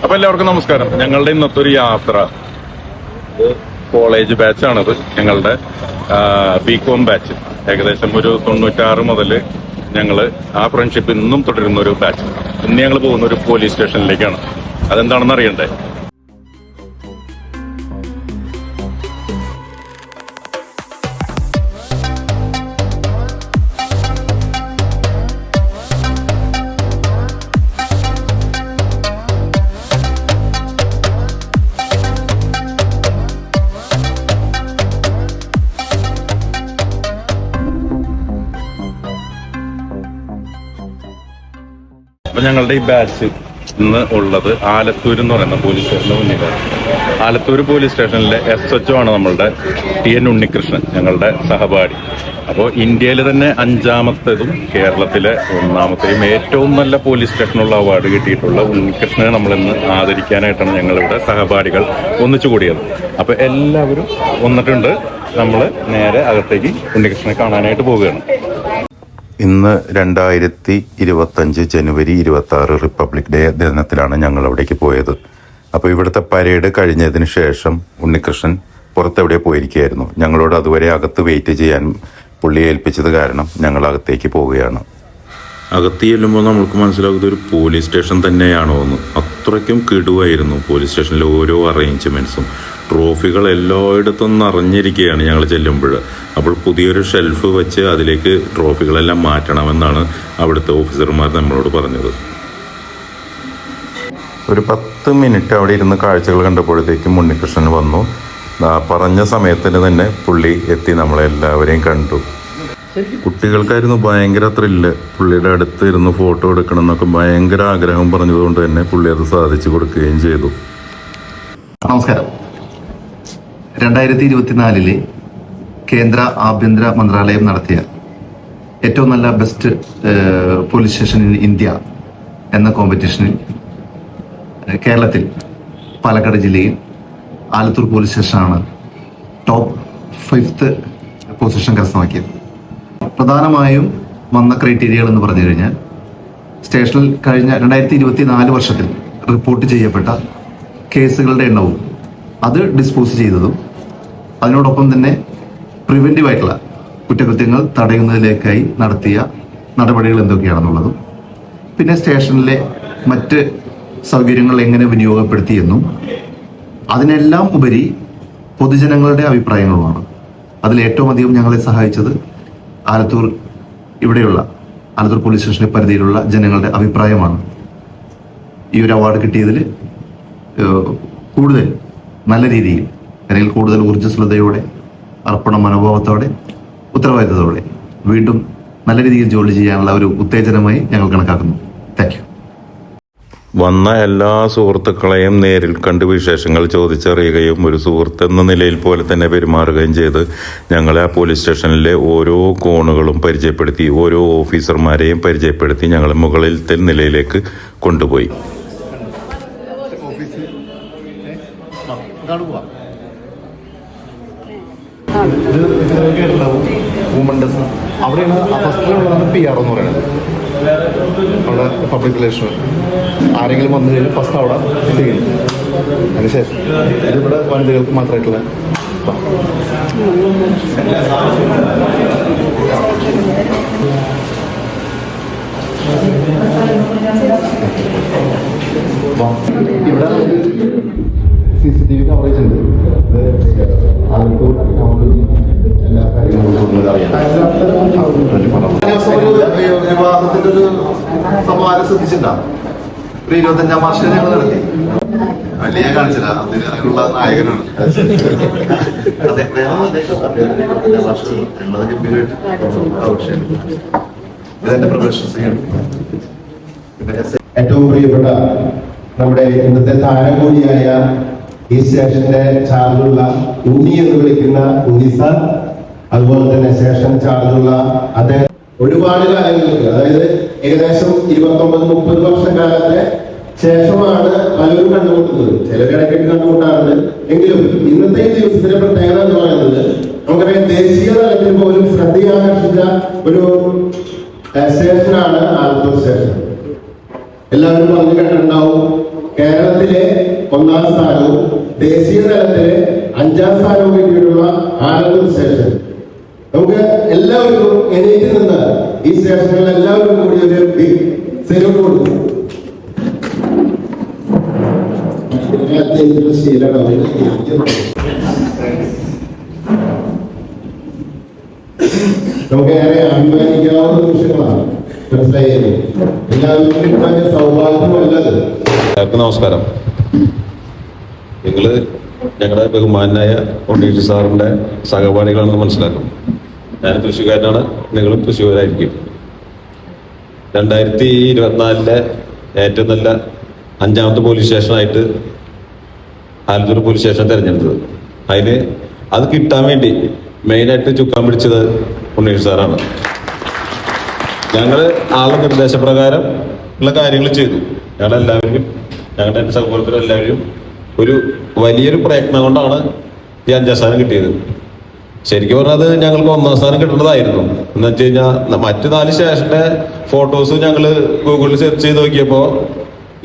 അപ്പൊ എല്ലാവർക്കും നമസ്കാരം. ഞങ്ങളുടെ ഇന്നത്തെ ഒരു യാത്ര കോളേജ് ബാച്ചാണിത്. ഞങ്ങളുടെ ബികോം ബാച്ച് ഏകദേശം ഒരു 96 മുതൽ ഞങ്ങള് ആ ഫ്രണ്ട്ഷിപ്പ് ഇന്നും തുടരുന്ന ഒരു ബാച്ച്. ഇന്ന് ഞങ്ങൾ പോകുന്ന ഒരു പോലീസ് സ്റ്റേഷനിലേക്കാണ്. അതെന്താണെന്ന് അറിയണ്ടേ? അപ്പൊ ഞങ്ങളുടെ ഈ ബാച്ച് ഇന്ന് ഉള്ളത് ആലത്തൂർ എന്ന് പറയുന്ന പോലീസ് സ്റ്റേഷന് മുന്നിലാണ്. ആലത്തൂർ പോലീസ് സ്റ്റേഷനിലെ SHO ആണ് നമ്മളുടെ TN ഉണ്ണികൃഷ്ണൻ, ഞങ്ങളുടെ സഹപാഠി. അപ്പോൾ ഇന്ത്യയിൽ തന്നെ 5ാമത്തേതും കേരളത്തിലെ 1ാമത്തെയും ഏറ്റവും നല്ല പോലീസ് സ്റ്റേഷനുള്ള അവാർഡ് കിട്ടിയിട്ടുള്ള ഉണ്ണികൃഷ്ണനെ നമ്മളിന്ന് ആദരിക്കാനായിട്ടാണ് ഞങ്ങളിവിടെ സഹപാഠികൾ ഒന്നിച്ചു കൂടിയത്. അപ്പോൾ എല്ലാവരും വന്നിട്ടുണ്ട്. നമ്മൾ നേരെ അകത്തേക്ക് ഉണ്ണികൃഷ്ണനെ കാണാനായിട്ട് പോവുകയാണ്. ഇന്ന് 2025 ജനുവരി 26 റിപ്പബ്ലിക് ഡേ ദിനത്തിലാണ് ഞങ്ങൾ അവിടേക്ക് പോയത്. അപ്പോൾ ഇവിടുത്തെ പരേഡ് കഴിഞ്ഞതിന് ശേഷം ഉണ്ണികൃഷ്ണൻ പുറത്തെവിടെ പോയിരിക്കുകയായിരുന്നു. ഞങ്ങളോട് അതുവരെ അകത്ത് വെയിറ്റ് ചെയ്യാൻ പുള്ളിയെ ഏൽപ്പിച്ചത് കാരണം ഞങ്ങൾ അകത്തേക്ക് പോവുകയാണ്. അകത്ത് ചെല്ലുമ്പോൾ നമ്മൾക്ക് മനസ്സിലാകുന്നത് ഒരു പോലീസ് സ്റ്റേഷൻ തന്നെയാണോ എന്ന്. അത്രയ്ക്കും കിടുവായിരുന്നു പോലീസ് സ്റ്റേഷനിലെ ഓരോ അറേഞ്ച്മെൻറ്റ്സും. ട്രോഫികൾ എല്ലായിടത്തും നിറഞ്ഞിരിക്കുകയാണ് ഞങ്ങൾ ചെല്ലുമ്പോൾ. അപ്പോൾ പുതിയൊരു ഷെൽഫ് വെച്ച് അതിലേക്ക് ട്രോഫികളെല്ലാം മാറ്റണമെന്നാണ് അവിടുത്തെ ഓഫീസർമാർ നമ്മളോട് പറഞ്ഞത്. ഒരു 10 മിനിറ്റ് അവിടെ ഇരുന്ന് കാഴ്ചകൾ കണ്ടപ്പോഴത്തേക്കും ഉണ്ണികൃഷ്ണൻ വന്നു. പറഞ്ഞ സമയത്തിന് തന്നെ പുള്ളി എത്തി നമ്മളെല്ലാവരെയും കണ്ടു. കുട്ടികൾക്കായിരുന്നു ഭയങ്കര ത്രില്ല്. പുള്ളിയുടെ അടുത്ത് ഇരുന്ന് ഫോട്ടോ എടുക്കണം എന്നൊക്കെ ഭയങ്കര ആഗ്രഹം പറഞ്ഞതുകൊണ്ട് തന്നെ പുള്ളി അത് സാധിച്ചു കൊടുക്കുകയും ചെയ്തു. നമസ്കാരം. 2024 കേന്ദ്ര ആഭ്യന്തര മന്ത്രാലയം നടത്തിയ ഏറ്റവും നല്ല best police station in India എന്ന കോമ്പറ്റീഷനിൽ കേരളത്തിൽ പാലക്കാട് ജില്ലയിൽ ആലത്തൂർ പോലീസ് സ്റ്റേഷനാണ് ടോപ്പ് 5th പൊസിഷൻ കരസ്ഥമാക്കിയത്. പ്രധാനമായും വന്ന ക്രൈറ്റീരിയകൾ എന്ന് പറഞ്ഞു കഴിഞ്ഞാൽ സ്റ്റേഷനിൽ കഴിഞ്ഞ 2024 വർഷത്തിൽ റിപ്പോർട്ട് ചെയ്യപ്പെട്ട കേസുകളുടെ എണ്ണവും അത് ഡിസ്പോസ് ചെയ്തതും അതിനോടൊപ്പം തന്നെ പ്രിവെന്റീവായിട്ടുള്ള കുറ്റകൃത്യങ്ങൾ തടയുന്നതിലേക്കായി നടത്തിയ നടപടികൾ എന്തൊക്കെയാണെന്നുള്ളതും പിന്നെ സ്റ്റേഷനിലെ മറ്റ് സൗകര്യങ്ങൾ എങ്ങനെ വിനിയോഗപ്പെടുത്തിയെന്നും അതിനെല്ലാം ഉപരി പൊതുജനങ്ങളുടെ അഭിപ്രായങ്ങളുമാണ്. അതിൽ ഏറ്റവും അധികം ഞങ്ങളെ സഹായിച്ചത് ആലത്തൂർ പോലീസ് സ്റ്റേഷന്റെ പരിധിയിലുള്ള ജനങ്ങളുടെ അഭിപ്രായമാണ്. ഈ ഒരു അവാർഡ് കിട്ടിയതിൽ കൂടുതൽ നല്ല രീതിയിൽ അല്ലെങ്കിൽ കൂടുതൽ ഊർജ്ജസ്വലതയോടെ, അർപ്പണ മനോഭാവത്തോടെ, ഉത്തരവാദിത്തത്തോടെ വീണ്ടും നല്ല രീതിയിൽ ജോലി ചെയ്യാനുള്ള ഒരു ഉത്തേജനമായി ഞങ്ങൾ കണക്കാക്കുന്നു. Thank you. വന്ന എല്ലാ സുഹൃത്തുക്കളെയും നേരിൽ കണ്ട് വിശേഷങ്ങൾ ചോദിച്ചറിയുകയും ഒരു സുഹൃത്ത് എന്ന നിലയിൽ പോലെ തന്നെ പെരുമാറുകയും ചെയ്ത് ഞങ്ങളെ ആ പോലീസ് സ്റ്റേഷനിലെ ഓരോ കോണുകളും പരിചയപ്പെടുത്തി, ഓരോ ഓഫീസർമാരെയും പരിചയപ്പെടുത്തി ഞങ്ങളെ മുകളിലത്തെ നിലയിലേക്ക് കൊണ്ടുപോയി. അവിടെയാണ് ഫസ്റ്റിലുള്ളതാണ് PR എന്ന് പറയുന്നത്. അവിടെ പബ്ലിക് റിലേഷൻ ആരെങ്കിലും വന്നു കഴിഞ്ഞാൽ ഫസ്റ്റ് അവിടെ ചെയ്യും. അതിനുശേഷം ഇതിവിടെ വനിതകൾക്ക് മാത്രമായിട്ടുള്ള ഇവിടെ CCTV കവറേജ് ഉണ്ട്. ആലത്തൂർ ടൗണിൽ എല്ലാ കാര്യങ്ങളും അറിയാം. വിവാഹത്തിന്റെ ഒരു സമാരം ശ്രദ്ധിച്ചിട്ടുണ്ടാവും. ഒരു 25ാം വാർഷികം ഞങ്ങൾ നടത്തി. വലിയ കാണിച്ചില്ല, അതിനുള്ള നായകനാണ്. ഇതെന്റെ പ്രൊഫഷൻസ്. ഏറ്റവും പ്രിയപ്പെട്ട നമ്മുടെ ഇന്നത്തെ താരകൂടിയായ ഈ സ്റ്റേഷന്റെ ചാർജുള്ള ഉണ്ണി എന്ന് വിളിക്കുന്ന ഉണ്ണി സാർ, അതുപോലെ തന്നെ സ്റ്റേഷൻ ചാർജുള്ള അദ്ദേഹം ഒരുപാട് കാലങ്ങൾക്ക്, അതായത് ഏകദേശം 29-30 വർഷക്കാലത്തെ ശേഷമാണ് പലരും കണ്ടുമുട്ടുന്നത്. ചിലരിടയ്ക്ക് കണ്ടുമുട്ടാറുണ്ട്. എങ്കിലും ഇന്നത്തെ ഈ ദിവസത്തിന്റെ പ്രത്യേകത എന്ന് പറയുന്നത് നമുക്കറിയാം, ദേശീയ തലത്തിൽ പോലും ശ്രദ്ധയാകർഷിച്ച ഒരു സ്റ്റേഷനാണ് ആലത്തൂർ സ്റ്റേഷൻ. എല്ലാവരും പറഞ്ഞു കേട്ടിട്ടുണ്ടാവും, കേരളത്തിലെ 1ാം സ്ഥാനവും ദേശീയ തലത്തിലെ 5ാം സ്ഥാനവും കിട്ടിയിട്ടുള്ള ആലത്തൂർ സ്റ്റേഷൻ. നമുക്ക് എല്ലാവർക്കും എണീറ്റ് നിന്ന് ഈ സ്റ്റേഷനിൽ എല്ലാവർക്കും കൂടി ഒരു ബിഗ് സെല്യൂട്ട് കൊടുക്കും. നമുക്ക് ഏറെ അഭിമാനിക്കാവുന്ന നിമിഷങ്ങളാണ്. മനസ്സിലായത് എല്ലാവർക്കും സൗഭാഗ്യമല്ലത്. എല്ലാവർക്കും നമസ്കാരം. നിങ്ങള് ഞങ്ങളുടെ ബഹുമാനായ ഉണ്ണീഷ് സാറിന്റെ സഹപാഠികളാണെന്ന് മനസ്സിലാക്കും. ഞാൻ തൃശ്ശൂർക്കാരനാണ്, നിങ്ങളും തൃശ്ശൂരായിരിക്കും. 2024 ഏറ്റവും നല്ല 5ാമത്തെ പോലീസ് സ്റ്റേഷനായിട്ട് ആലത്തൂർ പോലീസ് സ്റ്റേഷൻ തിരഞ്ഞെടുത്തത്. അതിന് അത് കിട്ടാൻ വേണ്ടി മെയിനായിട്ട് ചുക്കാൻ പിടിച്ചത് ഉണ്ണീഷ് സാറാണ്. ഞങ്ങൾ ആളുടെ നിർദ്ദേശപ്രകാരം ഉള്ള കാര്യങ്ങൾ ചെയ്തു. ഞങ്ങളെല്ലാവരും, ഞങ്ങളുടെ എൻ്റെ സഹോദരരെല്ലാവരും ഒരു വലിയൊരു പ്രയത്നം കൊണ്ടാണ് ഈ 5ാം സ്ഥാനം കിട്ടിയത്. ശരിക്കും പറഞ്ഞത് ഞങ്ങൾക്ക് 1ാം സ്ഥാനം കിട്ടേണ്ടതായിരുന്നു. എന്ന് വെച്ച് കഴിഞ്ഞാൽ മറ്റു 4 സ്റ്റേഷന്റെ ഫോട്ടോസ് ഞങ്ങൾ ഗൂഗിളിൽ സെർച്ച് ചെയ്ത് നോക്കിയപ്പോൾ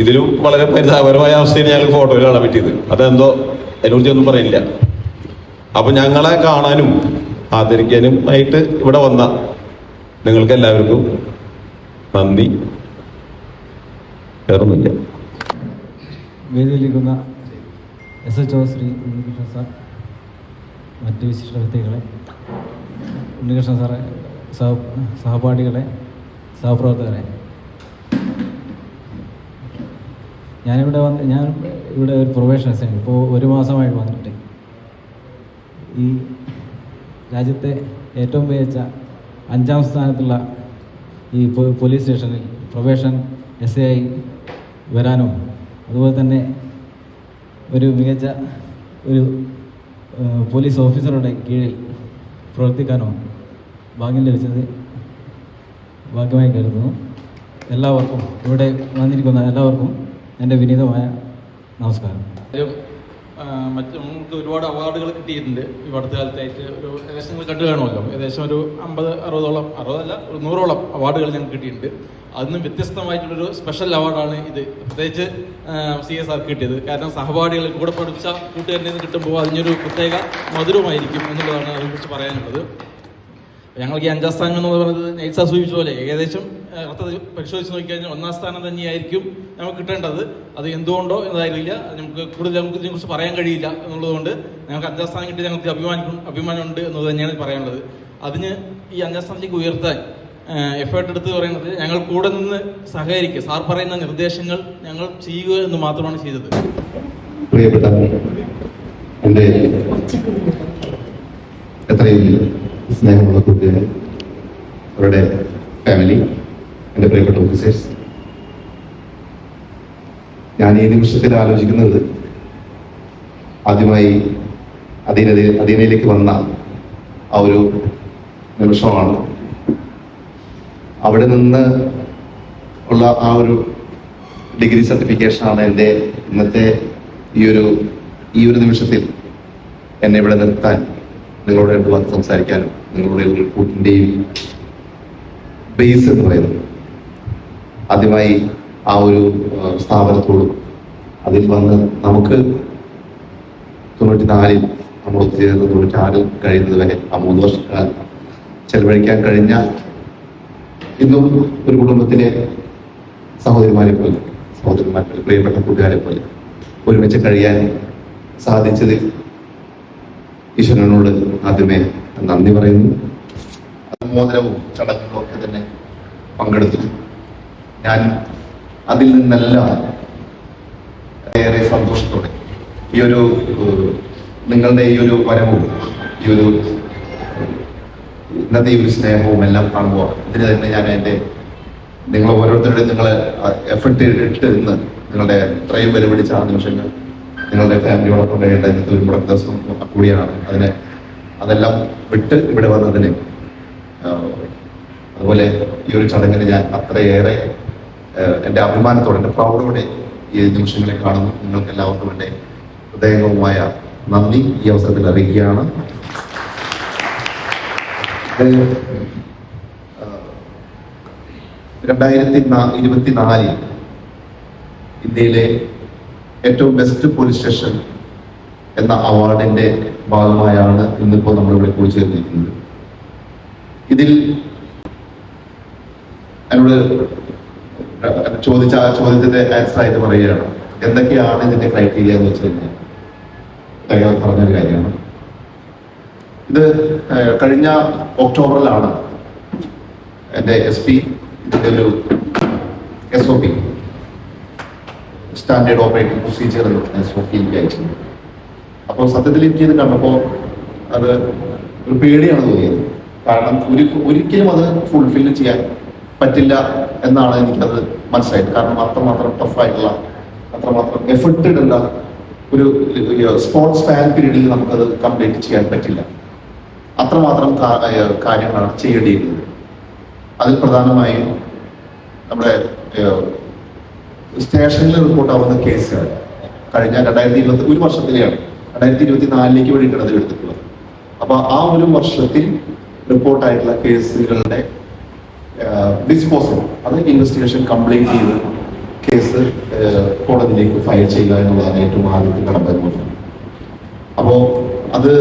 ഇതിലും വളരെ പരിതാപകരമായ അവസ്ഥയിൽ ഞങ്ങൾക്ക് ഫോട്ടോയിൽ കാണാൻ പറ്റിയത്. അതെന്തോ അതിനെക്കുറിച്ച് ഒന്നും പറയില്ല. അപ്പൊ ഞങ്ങളെ കാണാനും ആദരിക്കാനും ആയിട്ട് ഇവിടെ വന്ന നിങ്ങൾക്ക് എല്ലാവർക്കും നന്ദി. വേറൊന്നുമില്ല. വേദിയിലിരിക്കുന്ന SHO ശ്രീ ഉണ്ണികൃഷ്ണൻ സാർ, മറ്റ് വിശിഷ്ട വ്യക്തികളെ, ഉണ്ണികൃഷ്ണൻ സാറെ, സഹപാഠികളെ, സഹപ്രവർത്തകരെ, ഞാൻ ഇവിടെ ഒരു പ്രൊബേഷനറിയാണ്. ഇപ്പോൾ 1 മാസമായിട്ട് വന്നിട്ട് ഈ രാജ്യത്തെ ഏറ്റവും മികച്ച 5ാം സ്ഥാനത്തുള്ള ഈ പോലീസ് സ്റ്റേഷനിൽ പ്രൊബേഷൻ SA ആയി വരാനും അതുപോലെ തന്നെ ഒരു മികച്ച ഒരു പോലീസ് ഓഫീസറുടെ കീഴിൽ പ്രവർത്തിക്കാനോ ഭാഗ്യം ലഭിച്ചത് ഭാഗ്യമായി കരുതുന്നു. എല്ലാവർക്കും, ഇവിടെ വന്നിരിക്കുന്ന എല്ലാവർക്കും എൻ്റെ വിനീതമായ നമസ്കാരം. നമുക്ക് ഒരുപാട് അവാർഡുകൾ കിട്ടിയിട്ടുണ്ട് ഈ അടുത്ത കാലത്തായിട്ട്. ഏകദേശം നിങ്ങൾ കണ്ടു കാണുമല്ലോ, ഏകദേശം ഒരു 50-60ഓളം, 60 ഒരു 100ഓളം അവാർഡുകൾ ഞങ്ങൾക്ക് കിട്ടിയിട്ടുണ്ട്. അതിനും വ്യത്യസ്തമായിട്ടുള്ളൊരു സ്പെഷ്യൽ അവാർഡാണ് ഇത്, പ്രത്യേകിച്ച് CS ആർക്ക് കിട്ടിയത്. കാരണം സഹപാഠികൾ കൂടെ പഠിച്ച കൂട്ടുകാരിൽ നിന്ന് കിട്ടുമ്പോൾ അതിനൊരു പ്രത്യേക മധുരമായിരിക്കും എന്നുള്ളതാണ് അതിനെക്കുറിച്ച് പറയാനുള്ളത്. ഞങ്ങൾക്ക് ഈ 5ാം സ്ഥാനം എന്ന് പറയുന്നത് നൈറ്റ്സ് സൂചിപ്പിച്ച പോലെ ഏകദേശം പരിശോധിച്ച് നോക്കിക്കഴിഞ്ഞാൽ 1ാം സ്ഥാനം തന്നെയായിരിക്കും നമുക്ക് കിട്ടേണ്ടത്. അത് എന്തുകൊണ്ടോ എന്നതായിരിക്കില്ല, നമുക്ക് ഇതിനെക്കുറിച്ച് പറയാൻ കഴിയില്ല എന്നുള്ളതുകൊണ്ട് ഞങ്ങൾക്ക് 5ാം സ്ഥാനം കിട്ടി ഞങ്ങൾക്ക് അഭിമാനമുണ്ട് എന്നത് തന്നെയാണ് പറയാനുള്ളത്. അതിന് ഈ 5ാം സ്ഥാനത്തേക്ക് ഉയർത്താൻ എഫേർട്ട് എടുത്ത് പറയുന്നത് ഞങ്ങൾ കൂടെ നിന്ന് സഹകരിക്കുക, സാർ പറയുന്ന നിർദ്ദേശങ്ങൾ ഞങ്ങൾ ചെയ്യുക എന്ന് മാത്രമാണ് ചെയ്തത്. പ്രിയപ്പെട്ട എൻ്റെ എത്രയും സ്നേഹമുള്ള കുട്ടികൾ, അവരുടെ ഫാമിലി, എൻ്റെ പ്രിയപ്പെട്ട ഓഫീസേഴ്സ്, ഞാൻ ഈ നിമിഷത്തിൽ ആലോചിക്കുന്നത് ആദ്യമായി അധീനയിലേക്ക് വന്ന ആ ഒരു നിമിഷമാണ്. അവിടെ നിന്ന് ഉള്ള ആ ഒരു ഡിഗ്രി സർട്ടിഫിക്കേഷനാണ് എൻ്റെ ഇന്നത്തെ ഈ ഒരു നിമിഷത്തിൽ എന്നെ ഇവിടെ നിർത്താൻ, നിങ്ങളോട് രണ്ട് വാക്ക് സംസാരിക്കാനും നിങ്ങളുടെ ഒരു കൂട്ടിൻ്റെയും ബേസ് എന്ന് പറയുന്നത്. ആദ്യമായി ആ ഒരു സ്ഥാപനത്തോടും അതിൽ വന്ന് നമുക്ക് 94 നമ്മൾ ഒത്തുചേർന്ന് 96 കഴിയുന്നത് വരെ ആ 3 വർഷക്കാലം ചെലവഴിക്കാൻ കഴിഞ്ഞ ഇന്നും ഒരു കുടുംബത്തിലെ സഹോദരിമാരെ പോലെ പ്രിയപ്പെട്ട കൂട്ടുകാരെ പോലെ ഒരുമിച്ച് കഴിയാൻ സാധിച്ചതിൽ ഈശ്വരനോട് ആദ്യമേ നന്ദി പറയുന്നു. അനുമോദനവും ചടങ്ങുകളും ഒക്കെ തന്നെ പങ്കെടുത്തു. ഞാൻ അതിൽ നിന്നെല്ലാം ഏറെ സന്തോഷത്തോടെ ഈ ഒരു നിങ്ങളുടെ ഈ ഒരു വരവും ഈ ഒരു ഇന്നത്തെ ഈ ഒരു സ്നേഹവും എല്ലാം കാണുമ്പോൾ ഇതിന് തന്നെ ഞാൻ നിങ്ങൾ ഓരോരുത്തരുടെയും നിങ്ങളെ എഫർട്ട് ഇട്ട് ഇന്ന് നിങ്ങളുടെ ഇത്രയും വിലപിടിച്ച ആ നിമിഷങ്ങൾ നിങ്ങളുടെ ഫാമിലിയോടൊപ്പം കഴിയേണ്ട ഇന്നത്തെ ഒരു മുടക്ക ദിവസം കൂടിയാണ്. അതെല്ലാം വിട്ട് ഇവിടെ വന്നതിന് അതുപോലെ ഈ ഒരു ചടങ്ങിന് ഞാൻ അത്രയേറെ എൻ്റെ അഭിമാനത്തോടെ, എൻ്റെ പ്രൗഢോടെ ഈ നിമിഷങ്ങളെ കാണുന്നു. നിങ്ങൾക്ക് എല്ലാവർക്കും എൻ്റെ ഹൃദയംഗവുമായ നന്ദി ഈ അവസരത്തിൽ അറിയിക്കുകയാണ്. 2024 ഇന്ത്യയിലെ ഏറ്റവും ബെസ്റ്റ് പോലീസ് സ്റ്റേഷൻ എന്ന അവാർഡിന്റെ ഭാഗമായാണ് ഇന്നിപ്പോൾ നമ്മളിവിടെ കൂടി ചേർന്നിരിക്കുന്നത്. ഇതിൽ എന്നോട് ചോദിച്ച ആ ചോദ്യത്തിന്റെ ആൻസർ ആയിട്ട് പറയുകയാണ്, എന്തൊക്കെയാണ് ഇതിന്റെ ക്രൈറ്റീരിയ എന്ന് വെച്ച് കഴിഞ്ഞാൽ പറഞ്ഞൊരു കാര്യമാണ്. ഇത് കഴിഞ്ഞ ഒക്ടോബറിലാണ് എൻ്റെ SP ഇതിന്റെ ഒരു SOP standard operating procedure SOP എനിക്ക് അയച്ചത്. അപ്പോൾ സത്യത്തിൽ എനിക്ക് ഇത് കണ്ടപ്പോൾ അത് ഒരു പേടിയാണ് തോന്നിയത്. കാരണം ഒരിക്കലും അത് ഫുൾഫിൽ ചെയ്യാൻ പറ്റില്ല എന്നാണ് എനിക്കത് മനസ്സിലായത്. കാരണം അത്രമാത്രം ടഫായിട്ടുള്ള, അത്രമാത്രം എഫർട്ട് ഇടേണ്ട ഒരു സ്പോർട്സ് ഫാൻ പീരീഡിൽ നമുക്കത് കംപ്ലീറ്റ് ചെയ്യാൻ പറ്റില്ല. അത്രമാത്രം കാര്യങ്ങളാണ് ചെയ്യേണ്ടിയിരുന്നത്. അതിൽ പ്രധാനമായും നമ്മുടെ സ്റ്റേഷനിൽ റിപ്പോർട്ടാവുന്ന കേസുകൾ കഴിഞ്ഞ 2020 ഒരു വർഷത്തിലെയാണ് 2024 വേണ്ടിയിട്ടാണ് അത് എടുത്തിട്ടുള്ളത്. അപ്പൊ ആ ഒരു വർഷത്തിൽ റിപ്പോർട്ടായിട്ടുള്ള കേസുകളുടെ ഡിസ്പോസൽ, അത് ഇൻവെസ്റ്റിഗേഷൻ കംപ്ലീറ്റ് ചെയ്ത് കേസ് കോടതിയിലേക്ക് ഫയൽ ചെയ്യുക എന്നുള്ളതാണ് ഏറ്റവും ആദ്യത്തെ കടമ്പ എന്ന് പറയുന്നത്. അപ്പോൾ അത്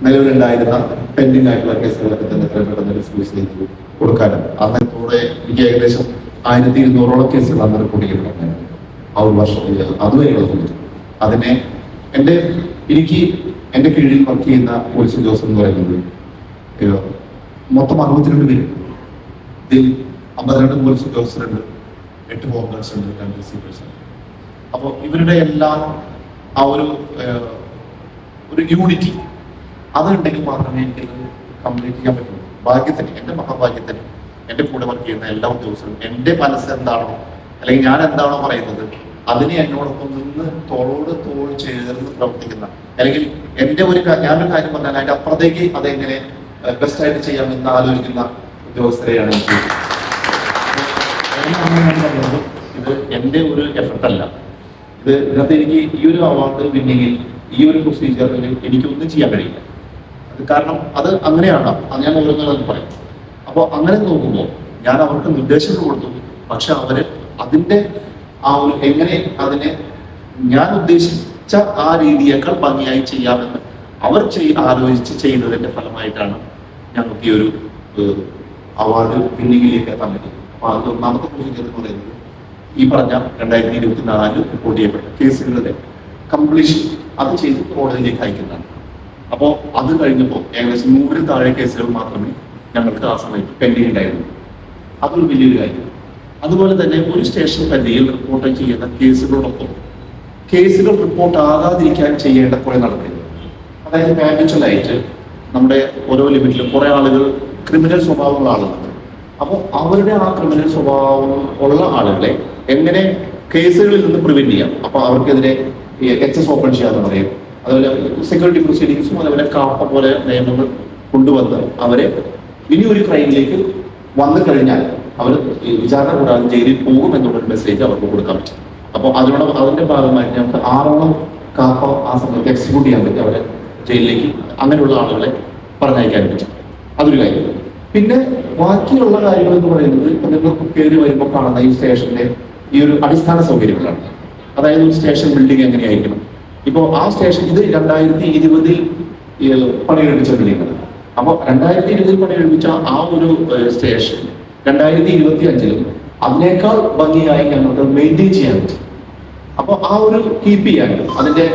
നിലവിലുണ്ടായിരുന്ന പെൻഡിങ് ആയിട്ടുള്ള കേസുകളൊക്കെ തന്നെ എത്ര പെട്ടെന്ന് ഡിസ്പോസിലേക്ക് കൊടുക്കാനും അന്നത്തോടെ എനിക്ക് ഏകദേശം 1200ഓളം കേസുകൾ അന്ന് റിപ്പോർട്ട് ചെയ്തിട്ടുണ്ടായിരുന്നു ആ ഒരു വർഷത്തിൽ. അതുവരെയുള്ള സമയത്ത് അതിനെ എനിക്ക് എൻ്റെ കീഴിൽ വർക്ക് ചെയ്യുന്ന പോലീസ് ഉദ്യോഗസ്ഥർ എന്ന് പറയുന്നത് മൊത്തം 62 പേര്. ഇതിൽ 52 പോലീസ് ഉദ്യോഗസ്ഥരുണ്ട്, 8 ഹോംഗാർഡ്സ് ഉണ്ട്, 2 റിസീവേഴ്സ് ഉണ്ട്. അപ്പോൾ ഇവരുടെ എല്ലാം ആ ഒരു യൂണിറ്റി അതുണ്ടെങ്കിൽ മാത്രമേ എനിക്കത് കംപ്ലീറ്റ് ചെയ്യാൻ പറ്റുള്ളൂ. ഭാഗ്യത്തിന്, എൻ്റെ മഹാഭാഗ്യത്തിന് എൻ്റെ കൂടെ വർക്ക് ചെയ്യുന്ന എല്ലാ ഉദ്യോഗസ്ഥരും എൻ്റെ മനസ്സ് എന്താണോ അല്ലെങ്കിൽ ഞാൻ എന്താണോ പറയുന്നത് അതിനെ എന്നോടൊപ്പം നിന്ന് തോളോട് തോൾ ചേർന്ന് പ്രവർത്തിക്കുന്ന, അല്ലെങ്കിൽ ഞാനൊരു കാര്യം പറഞ്ഞാൽ അതിന്റെ അപ്പുറത്തേക്ക് അതെങ്ങനെ ബെസ്റ്റ് ആയിട്ട് ചെയ്യാമെന്ന് ആലോചിക്കുന്ന ഉദ്യോഗസ്ഥരെയാണ് എനിക്ക്. ഇത് എൻ്റെ ഒരു എഫർട്ട് അല്ല. ഇതിനകത്ത് എനിക്ക് ഈ ഒരു അവാർഡ് പിന്നെങ്കിൽ ഈ ഒരു പ്രൊസീജിയറിൽ എനിക്കൊന്നും ചെയ്യാൻ കഴിയില്ല. കാരണം അത് അങ്ങനെയാണ്. അത് ഞാൻ ഓരോന്നും പറയും. അപ്പോൾ അങ്ങനെ നോക്കുമ്പോൾ ഞാൻ അവർക്ക് നിർദ്ദേശങ്ങൾ കൊടുത്തു. പക്ഷെ അവര് അതിന്റെ ആ ഒരു എങ്ങനെ അതിനെ ഞാൻ ഉദ്ദേശിച്ച ആ രീതിയേക്കാൾ ഭംഗിയായി ചെയ്യാമെന്ന് അവർ ആലോചിച്ച് ചെയ്യുന്നതിന്റെ ഫലമായിട്ടാണ് ഞങ്ങൾക്ക് ഈ ഒരു അവാർഡ് വിന്നിങ്ങിലേക്ക് എത്താൻ പറ്റും. അപ്പൊ അത് ഒന്നാമത്തെ പ്രൊസീജിയർ എന്ന് പറയുന്നത് ഈ പറഞ്ഞ 2024 റിപ്പോർട്ട് ചെയ്യപ്പെട്ട കേസുകളുടെ കംപ്ലീഷൻ അത് ചെയ്ത് കോടതിയിലേക്ക് അയക്കുന്നതാണ്. അപ്പോൾ അത് കഴിഞ്ഞപ്പോൾ ഏകദേശം 100-ൽ താഴെ കേസുകൾ മാത്രമേ ഞങ്ങൾക്ക് ആ സമയത്ത് പെൻഡിങ് ഉണ്ടായിരുന്നു. അതൊരു വലിയൊരു കാര്യം. അതുപോലെ തന്നെ ഒരു സ്റ്റേഷൻ പരിധിയിൽ റിപ്പോർട്ട് ചെയ്യുന്ന കേസുകളോടൊപ്പം കേസുകൾ റിപ്പോർട്ട് ആകാതിരിക്കാൻ ചെയ്യേണ്ട കുറെ നടപടികൾ, അതായത് ഹാബിച്വലായിട്ട് നമ്മുടെ ഓരോ ലിമിറ്റിലും കുറെ ആളുകൾ ക്രിമിനൽ സ്വഭാവമുള്ള ആളുകളുണ്ട്. അപ്പോൾ അവരുടെ ആ ക്രിമിനൽ സ്വഭാവം ഉള്ള ആളുകളെ എങ്ങനെ കേസുകളിൽ നിന്ന് പ്രിവെന്റ് ചെയ്യാം, അപ്പൊ അവർക്കെതിരെ HS ഓപ്പൺ ചെയ്യാന്ന് പറയും. അതുപോലെ സെക്യൂരിറ്റി പ്രൊസീഡിങ്സും അതുപോലെ കാപ്പ പോലെ നിയമങ്ങൾ കൊണ്ടുവന്ന് അവരെ ഇനി ഒരു ക്രൈമിലേക്ക് വന്നു കഴിഞ്ഞാൽ അവർ വിചാരണ കൂടാതെ ജയിലിൽ പോകും എന്നുള്ളൊരു മെസ്സേജ് അവർക്ക് കൊടുക്കാൻ പറ്റും. അപ്പോൾ അതിന്റെ ഭാഗമായി ഞങ്ങൾക്ക് 6 കാപ്പ ആ സമയത്ത് എക്സിക്യൂട്ട് ചെയ്യാൻ പറ്റും. അവരെ ജയിലിലേക്ക് അങ്ങനെയുള്ള ആളുകളെ പറഞ്ഞയക്കാൻ പറ്റും. അതൊരു കാര്യം. പിന്നെ ബാക്കിയുള്ള കാര്യങ്ങൾ എന്ന് പറയുന്നത് നിങ്ങൾക്ക് കയറി വരുമ്പോൾ കാണുന്ന ഈ സ്റ്റേഷന്റെ ഈ ഒരു അടിസ്ഥാന സൗകര്യങ്ങളാണ്. അതായത് ഒരു സ്റ്റേഷൻ ബിൽഡിംഗ് എങ്ങനെയായിരിക്കണം. ഇപ്പോൾ ആ സ്റ്റേഷൻ ഇത് 2020 പണിയെടുപ്പിച്ച ബിൽഡിംഗാണ്. അപ്പോൾ 2020 പണിയെടുപ്പിച്ച ആ ഒരു സ്റ്റേഷൻ 2025 അതിനേക്കാൾ ഭംഗിയായി ഞങ്ങൾക്ക് മെയിൻറ്റെയിൻ ചെയ്യാൻ പറ്റും. അപ്പോൾ ആ ഒരു കീപ്പ് ചെയ്യാൻ അതിന്റെ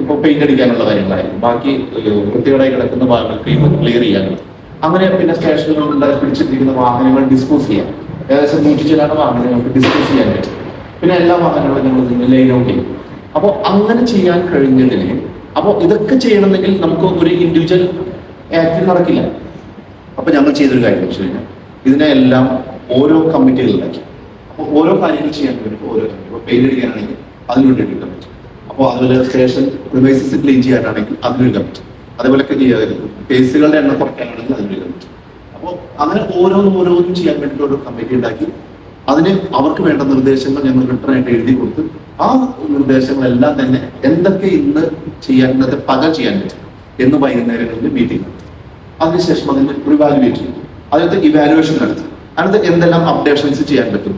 ഇപ്പോൾ പെയിന്റ് അടിക്കാനുള്ള കാര്യങ്ങളായിരുന്നു, ബാക്കി വൃത്തികേടായി കിടക്കുന്ന ഭാഗങ്ങൾ ക്ലിയർ ചെയ്യാനുള്ള, അങ്ങനെ പിന്നെ സ്റ്റേഷനുകളുടെ പിടിച്ചിട്ടിരിക്കുന്ന വാഹനങ്ങൾ ഡിസ്പോസ് ചെയ്യാം. ഏകദേശം 100 ചില വാഹനങ്ങൾക്ക് ഡിസ്പോസ് ചെയ്യാൻ പറ്റും. പിന്നെ എല്ലാ വാഹനങ്ങളും ഞങ്ങൾ ലൈൻ ഔട്ട് ചെയ്യും. അപ്പോൾ അങ്ങനെ ചെയ്യാൻ കഴിഞ്ഞതിന് അപ്പോൾ ഇതൊക്കെ ചെയ്യണമെങ്കിൽ നമുക്ക് ഒരു ഇൻഡിവിജ്വൽ ആക്ട് നടക്കില്ല. അപ്പൊ ഞങ്ങൾ ചെയ്തൊരു കാര്യം വെച്ച് കഴിഞ്ഞാൽ ഇതിനെല്ലാം ഓരോ കമ്മിറ്റികളിലാക്കി. അപ്പോൾ ഓരോ കാര്യങ്ങൾ ചെയ്യാൻ വേണ്ടി ഓരോ ഇപ്പോൾ പെയിന്റ് അടിക്കാനാണെങ്കിൽ അതിനുവേണ്ടി ഒരു കമ്മിറ്റി, അപ്പോൾ അതുപോലെ സ്റ്റേഷൻ പ്രിമൈസസ് ക്ലീൻ ചെയ്യാനാണെങ്കിൽ അതിനൊരു കമ്മിറ്റി, അതേപോലെ കേസുകളുടെ എണ്ണം കുറയ്ക്കാനാണെങ്കിൽ അതിനൊരു കമ്മിറ്റി. അപ്പോൾ അങ്ങനെ ഓരോന്നും ചെയ്യാൻ വേണ്ടിയിട്ട് ഒരു കമ്മിറ്റി ഉണ്ടാക്കി അതിന് അവർക്ക് വേണ്ട നിർദ്ദേശങ്ങൾ ഞങ്ങൾ റിട്ടേണായിട്ട് എഴുതി കൊടുത്ത് ആ നിർദ്ദേശങ്ങളെല്ലാം തന്നെ എന്തൊക്കെ ഇന്ന് ചെയ്യാൻ, ഇന്നത്തെ പകൽ ചെയ്യാൻ പറ്റും എന്ന് വൈകുന്നേരങ്ങളിൽ മീറ്റിംഗ് നടത്തി. അതിനുശേഷം അതിന് ഇവാലുവേറ്റ് ചെയ്തു. അതിനകത്ത് ഇവാലുവേഷൻ നടത്തി. അതിനകത്ത് എന്തെല്ലാം അപ്ഡേഷൻസ് ചെയ്യാൻ പറ്റും,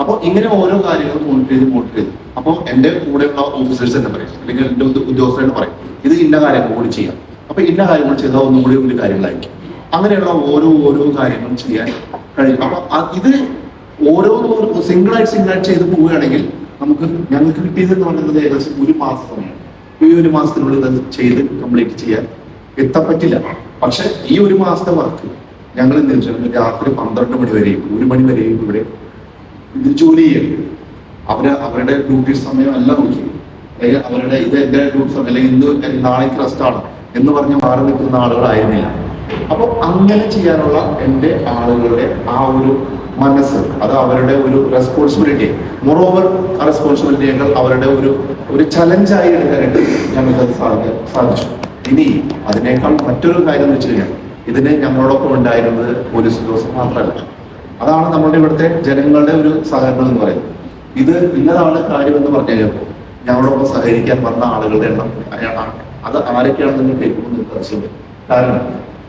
അപ്പോൾ ഇങ്ങനെ ഓരോ കാര്യങ്ങളും മോണിറ്റർ ചെയ്ത് അപ്പോൾ എന്റെ കൂടെയുള്ള ഓഫീസേഴ്സ് തന്നെ പറയും, അല്ലെങ്കിൽ എന്റെ ഉദ്യോഗസ്ഥർ തന്നെ പറയും ഇത് ഇന്ന കാര്യങ്ങൾ കൂടി ചെയ്യാം. അപ്പൊ ഇന്ന കാര്യങ്ങൾ ചെയ്താൽ ഒന്നുകൂടി വലിയ കാര്യങ്ങളായിരിക്കും. അങ്ങനെയുള്ള ഓരോ കാര്യങ്ങളും ചെയ്യാൻ കഴിയും. അപ്പൊ ഇത് ഓരോന്നും സിംഗിളായിട്ട് ചെയ്ത് പോവുകയാണെങ്കിൽ ഞങ്ങൾക്ക് കിട്ടിയതെന്ന് പറയുന്നത് ഏകദേശം 1 മാസം സമയമാണ്. ഈ 1 മാസത്തിനുള്ളിൽ അത് ചെയ്ത് കംപ്ലീറ്റ് ചെയ്യാൻ എത്താൻ പറ്റില്ല. പക്ഷെ ഈ 1 മാസത്തെ വർക്ക് ഞങ്ങൾ എന്ത് വെച്ചാൽ രാത്രി 12 മണി വരെയും 1 മണി വരെയും ഇവിടെ ഇത് ജോലി ചെയ്യും. അവരുടെ ഡ്യൂട്ടി സമയം അല്ല നോക്കി, അവരുടെ ഇത് എന്റെ ഡ്യൂട്ടി സമയം അല്ലെങ്കിൽ ഇന്ന് നാളേക്ക് റെസ്റ്റ് ആണ് എന്ന് പറഞ്ഞ് മാറി നിൽക്കുന്ന ആളുകളായിരുന്നില്ല. അപ്പൊ അങ്ങനെ ചെയ്യാനുള്ള എന്റെ ആളുകളുടെ ആ ഒരു മനസ്സ്, അത് അവരുടെ ഒരു റെസ്പോൺസിബിലിറ്റി, മോറോവർ ആ റെസ്പോൺസിബിലിറ്റിയേക്കാൾ അവരുടെ ഒരു ചലഞ്ചായി എടുക്കാനായിട്ട് ഞങ്ങൾക്കത് സാധിച്ചു. ഇനി അതിനേക്കാൾ മറ്റൊരു കാര്യം എന്ന് വെച്ച് കഴിഞ്ഞാൽ ഇതിന് ഞങ്ങളോടൊപ്പം ഉണ്ടായിരുന്നത് പോലീസ് ഉദ്യോഗസ്ഥർ മാത്രമല്ല, അതാണ് നമ്മുടെ ഇവിടുത്തെ ജനങ്ങളുടെ ഒരു സഹകരണം എന്ന് പറയുന്നത്. ഇത് ഇന്നതാണ് കാര്യം എന്ന് പറഞ്ഞു കഴിഞ്ഞപ്പോൾ ഞങ്ങളോടൊപ്പം സഹകരിക്കാൻ വന്ന ആളുകളുടെ എണ്ണം അത് ആരൊക്കെയാണെന്ന് കേൾക്കുമ്പോൾ നിർദ്ദേശിച്ചത്. കാരണം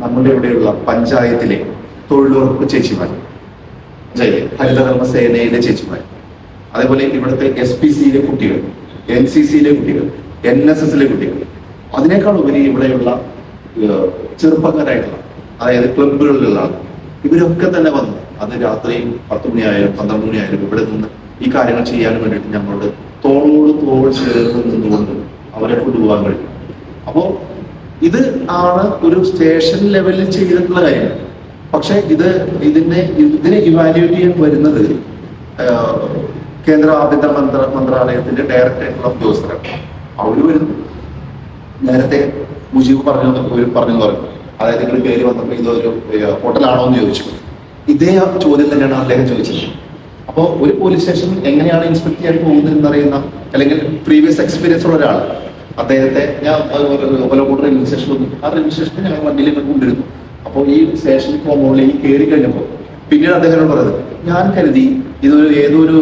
നമ്മുടെ ഇവിടെയുള്ള പഞ്ചായത്തിലെ തൊഴിലുറപ്പ് ചേച്ചിമാർ, ഹരിതകർമ്മ സേനയിലെ ചേച്ചിമാർ, അതേപോലെ ഇവിടുത്തെ SPCയിലെ കുട്ടികൾ, NCCയിലെ കുട്ടികൾ, NSSലെ കുട്ടികൾ, അതിനേക്കാൾ ഉപരി ഇവിടെയുള്ള ചെറുപ്പക്കാരായിട്ടുള്ള, അതായത് ക്ലബുകളിലുള്ള ഇവരൊക്കെ തന്നെ വന്നു അത് രാത്രി 10 മണിയായാലും 12 മണിയായാലും ഇവിടെ നിന്ന് ഈ കാര്യങ്ങൾ ചെയ്യാൻ വേണ്ടിയിട്ട് ഞങ്ങളോട് തോളോട് ചേർന്ന് നിന്നുകൊണ്ട് അവരെ കൊണ്ടുപോകാൻ കഴിയും. അപ്പോ ഇത് ആണ് ഒരു സ്റ്റേഷൻ ലെവലിൽ ചെയ്തിട്ടുള്ള കാര്യം. പക്ഷെ ഇതിനെ ഇവാലുവേറ്റ് ചെയ്യാൻ വരുന്നത് കേന്ദ്ര ആഭ്യന്തര മന്ത്രാലയത്തിന്റെ ഡയറക്ടറായിട്ടുള്ള ഉദ്യോഗസ്ഥരാണ്. അവര് വരുന്നു. നേരത്തെ മുജീബ് പറഞ്ഞു, അതായത് നിങ്ങൾ പേര് വന്നപ്പോൾ ഇതൊരു ഹോട്ടലാണോ എന്ന് ചോദിച്ചു. ഇതേ ചോദ്യം തന്നെയാണ് അദ്ദേഹം ചോദിച്ചത്. അപ്പോൾ ഒരു പോലീസ് സ്റ്റേഷൻ എങ്ങനെയാണ് ഇൻസ്പെക്ട് ചെയ്യാൻ പോകുന്നതെന്ന് അറിയുന്ന, അല്ലെങ്കിൽ പ്രീവിയസ് എക്സ്പീരിയൻസ് ഉള്ള ഒരാൾ, അദ്ദേഹത്തെ ഞാൻ ഒലക്കോട് റെയിൽവേ സ്റ്റേഷനിൽ ആ റെയിൽവേ സ്റ്റേഷനിൽ ഞങ്ങൾ വണ്ടിയിലേക്ക് കൊണ്ടിരുന്നു. അപ്പോൾ ഈ സ്റ്റേഷനിൽ മുകളിലേക്ക് കയറി കഴിഞ്ഞപ്പോൾ പിന്നീട് അദ്ദേഹം പറയുന്നത്, ഞാൻ കരുതി ഇതൊരു ഏതൊരു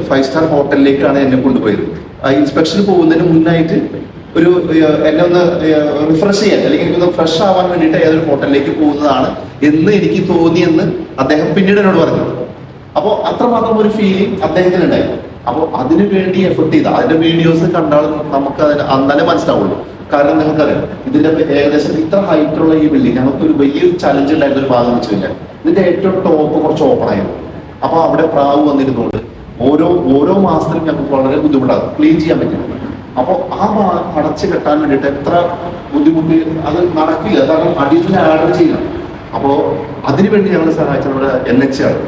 5 സ്റ്റാർ ഹോട്ടലിലേക്കാണ് എന്നെ കൊണ്ടുപോയത്. ആ ഇൻസ്പെക്ഷന് പോകുന്നതിന് മുന്നായിട്ട് എന്നെ ഒന്ന് റിഫ്രഷ് ചെയ്യാൻ, അല്ലെങ്കിൽ എനിക്കൊന്ന് ഫ്രഷ് ആവാൻ വേണ്ടിയിട്ട് ഏതൊരു ഹോട്ടലിലേക്ക് പോകുന്നതാണ് എന്ന് എനിക്ക് തോന്നിയെന്ന് അദ്ദേഹം പിന്നീട് എന്നോട് പറഞ്ഞു. അപ്പോൾ അത്രമാത്രം ഒരു ഫീലിംഗ് അദ്ദേഹത്തിന് ഉണ്ടായി. അപ്പോൾ അതിനു വേണ്ടി എഫർട്ട് ചെയ്ത അതിന്റെ വീഡിയോസ് കണ്ടാൽ നമുക്ക് അതിന് അന്നേ മനസ്സിലാവുള്ളൂ. കാരണം നിങ്ങൾക്കറിയാം, ഇതിന്റെ ഏകദേശം ഇത്ര ഹൈറ്റുള്ള ഈ ബിൽഡിംഗ് ഞങ്ങൾക്ക് ഒരു വലിയൊരു ചലഞ്ച് ഉണ്ടായിരുന്ന ഒരു ഭാഗം വെച്ച് കഴിഞ്ഞാൽ ഇതിന്റെ ഏറ്റവും ടോപ്പ് കുറച്ച് ഓപ്പൺ ആയിരുന്നു. അപ്പൊ അവിടെ പ്രാവ് വന്നിരുന്നുകൊണ്ട് ഓരോ മാസത്തിലും ഞങ്ങൾക്ക് വളരെ ബുദ്ധിമുട്ടാകും, ക്ലീൻ ചെയ്യാൻ പറ്റില്ല. അപ്പോൾ ആ അടച്ചു കെട്ടാൻ വേണ്ടിയിട്ട് എത്ര ബുദ്ധിമുട്ട്, അത് നടക്കില്ല. കാരണം അഡീഷണൽ ആർഡർ ചെയ്യണം. അപ്പോൾ അതിനുവേണ്ടി ഞങ്ങൾ സഹായിച്ചത് നമ്മുടെ NH ആണ്,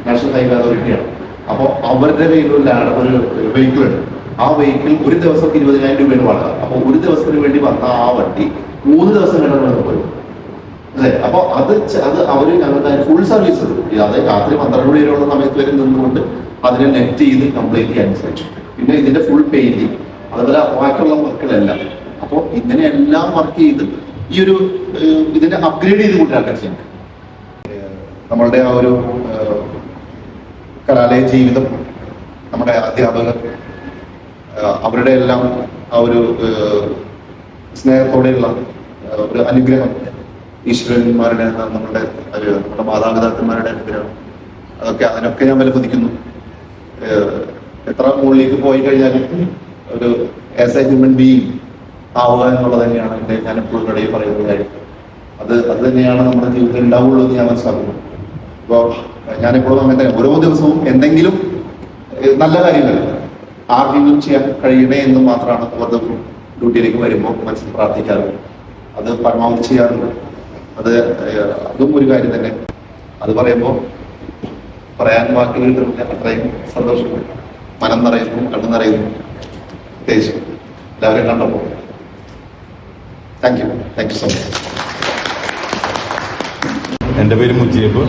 നാഷണൽ ഹൈവേ അതോറിറ്റിയാണ്. അപ്പോൾ അവരുടെ കയ്യിലുള്ള ഒരു വെഹിക്കിൾ ഉണ്ട്. ആ വെഹിക്കിൾ ഒരു ദിവസം 20,000 രൂപയാണ് വാടക. അപ്പോൾ ഒരു ദിവസത്തിന് വേണ്ടി വന്ന ആ വണ്ടി 3 ദിവസം കഴിഞ്ഞാൽ പോയി. അല്ലേ? അപ്പൊ അത് അവര് ഞങ്ങളുടെ ഫുൾ സർവീസ്, അതായത് രാത്രി 12 മണി വരെയുള്ള സമയത്ത് വരെ നിന്നുകൊണ്ട് അതിനെ നെറ്റ് ചെയ്ത് കംപ്ലീറ്റ് ചെയ്യാൻ ശ്രമിച്ചു. പിന്നെ ഇതിന്റെ ഫുൾ പെയിന്റിങ്, അതുപോലെ ബാക്കിയുള്ള വർക്കുകളെല്ലാം. അപ്പോൾ ഇങ്ങനെയെല്ലാം വർക്ക് ചെയ്ത് ഇതിനെ അപ്ഗ്രേഡ് ചെയ്ത് കൂട്ടാക്കാൻ ചെയ്യണം. നമ്മളുടെ ആ ഒരു കലാലയ ജീവിതം, നമ്മുടെ അധ്യാപകർ, അവരുടെ എല്ലാം ആ ഒരു സ്നേഹത്തോടെയുള്ള ഒരു അനുഗ്രഹം, ഈശ്വരന്മാരുടെ നമ്മുടെ മാതാപിതാക്കന്മാരുടെ അനുഗ്രഹം, അതിനൊക്കെ ഞാൻ വിലമതിക്കുന്നു. എത്ര മുകളിലേക്ക് പോയി കഴിഞ്ഞാലും ഒരു ആസ് എ ഹ്യൂമൻ ബീയിങ് ആവുക എന്നുള്ളത് തന്നെയാണ് ഞാൻ എപ്പോഴും ഇടയിൽ പറയുന്ന കാര്യം. അത് തന്നെയാണ് നമ്മുടെ ജീവിതത്തിൽ ഉണ്ടാവുള്ളൂ എന്ന് ഞാൻ മനസ്സിലാക്കുന്നു. ഇപ്പോൾ ഞാനെപ്പോഴും അങ്ങനെ തന്നെ ഓരോ ദിവസവും എന്തെങ്കിലും നല്ല കാര്യങ്ങൾ ആർക്കെങ്കിലും ചെയ്യാൻ കഴിയണേ എന്ന് മാത്രമാണ് ഓരോ ദിവസവും ഡ്യൂട്ടിയിലേക്ക് വരുമ്പോൾ മനസ്സിൽ പ്രാർത്ഥിക്കാറുണ്ട്. അത് പരമാവധി ചെയ്യാറുണ്ട്. അതും ഒരു കാര്യം തന്നെ. അത് പറയുമ്പോൾ പറയാൻ വാക്കുകൾ കിട്ടുന്നില്ല, അത്രയും സന്തോഷമുണ്ട്. മനം നിറയുന്നു, കണ്ണു നിറയുന്നു. പ്രത്യേകിച്ച് എല്ലാവരെയും കണ്ടപ്പോൾ താങ്ക് യു സോ മച്ച്. എൻ്റെ പേര് മുജീബ്.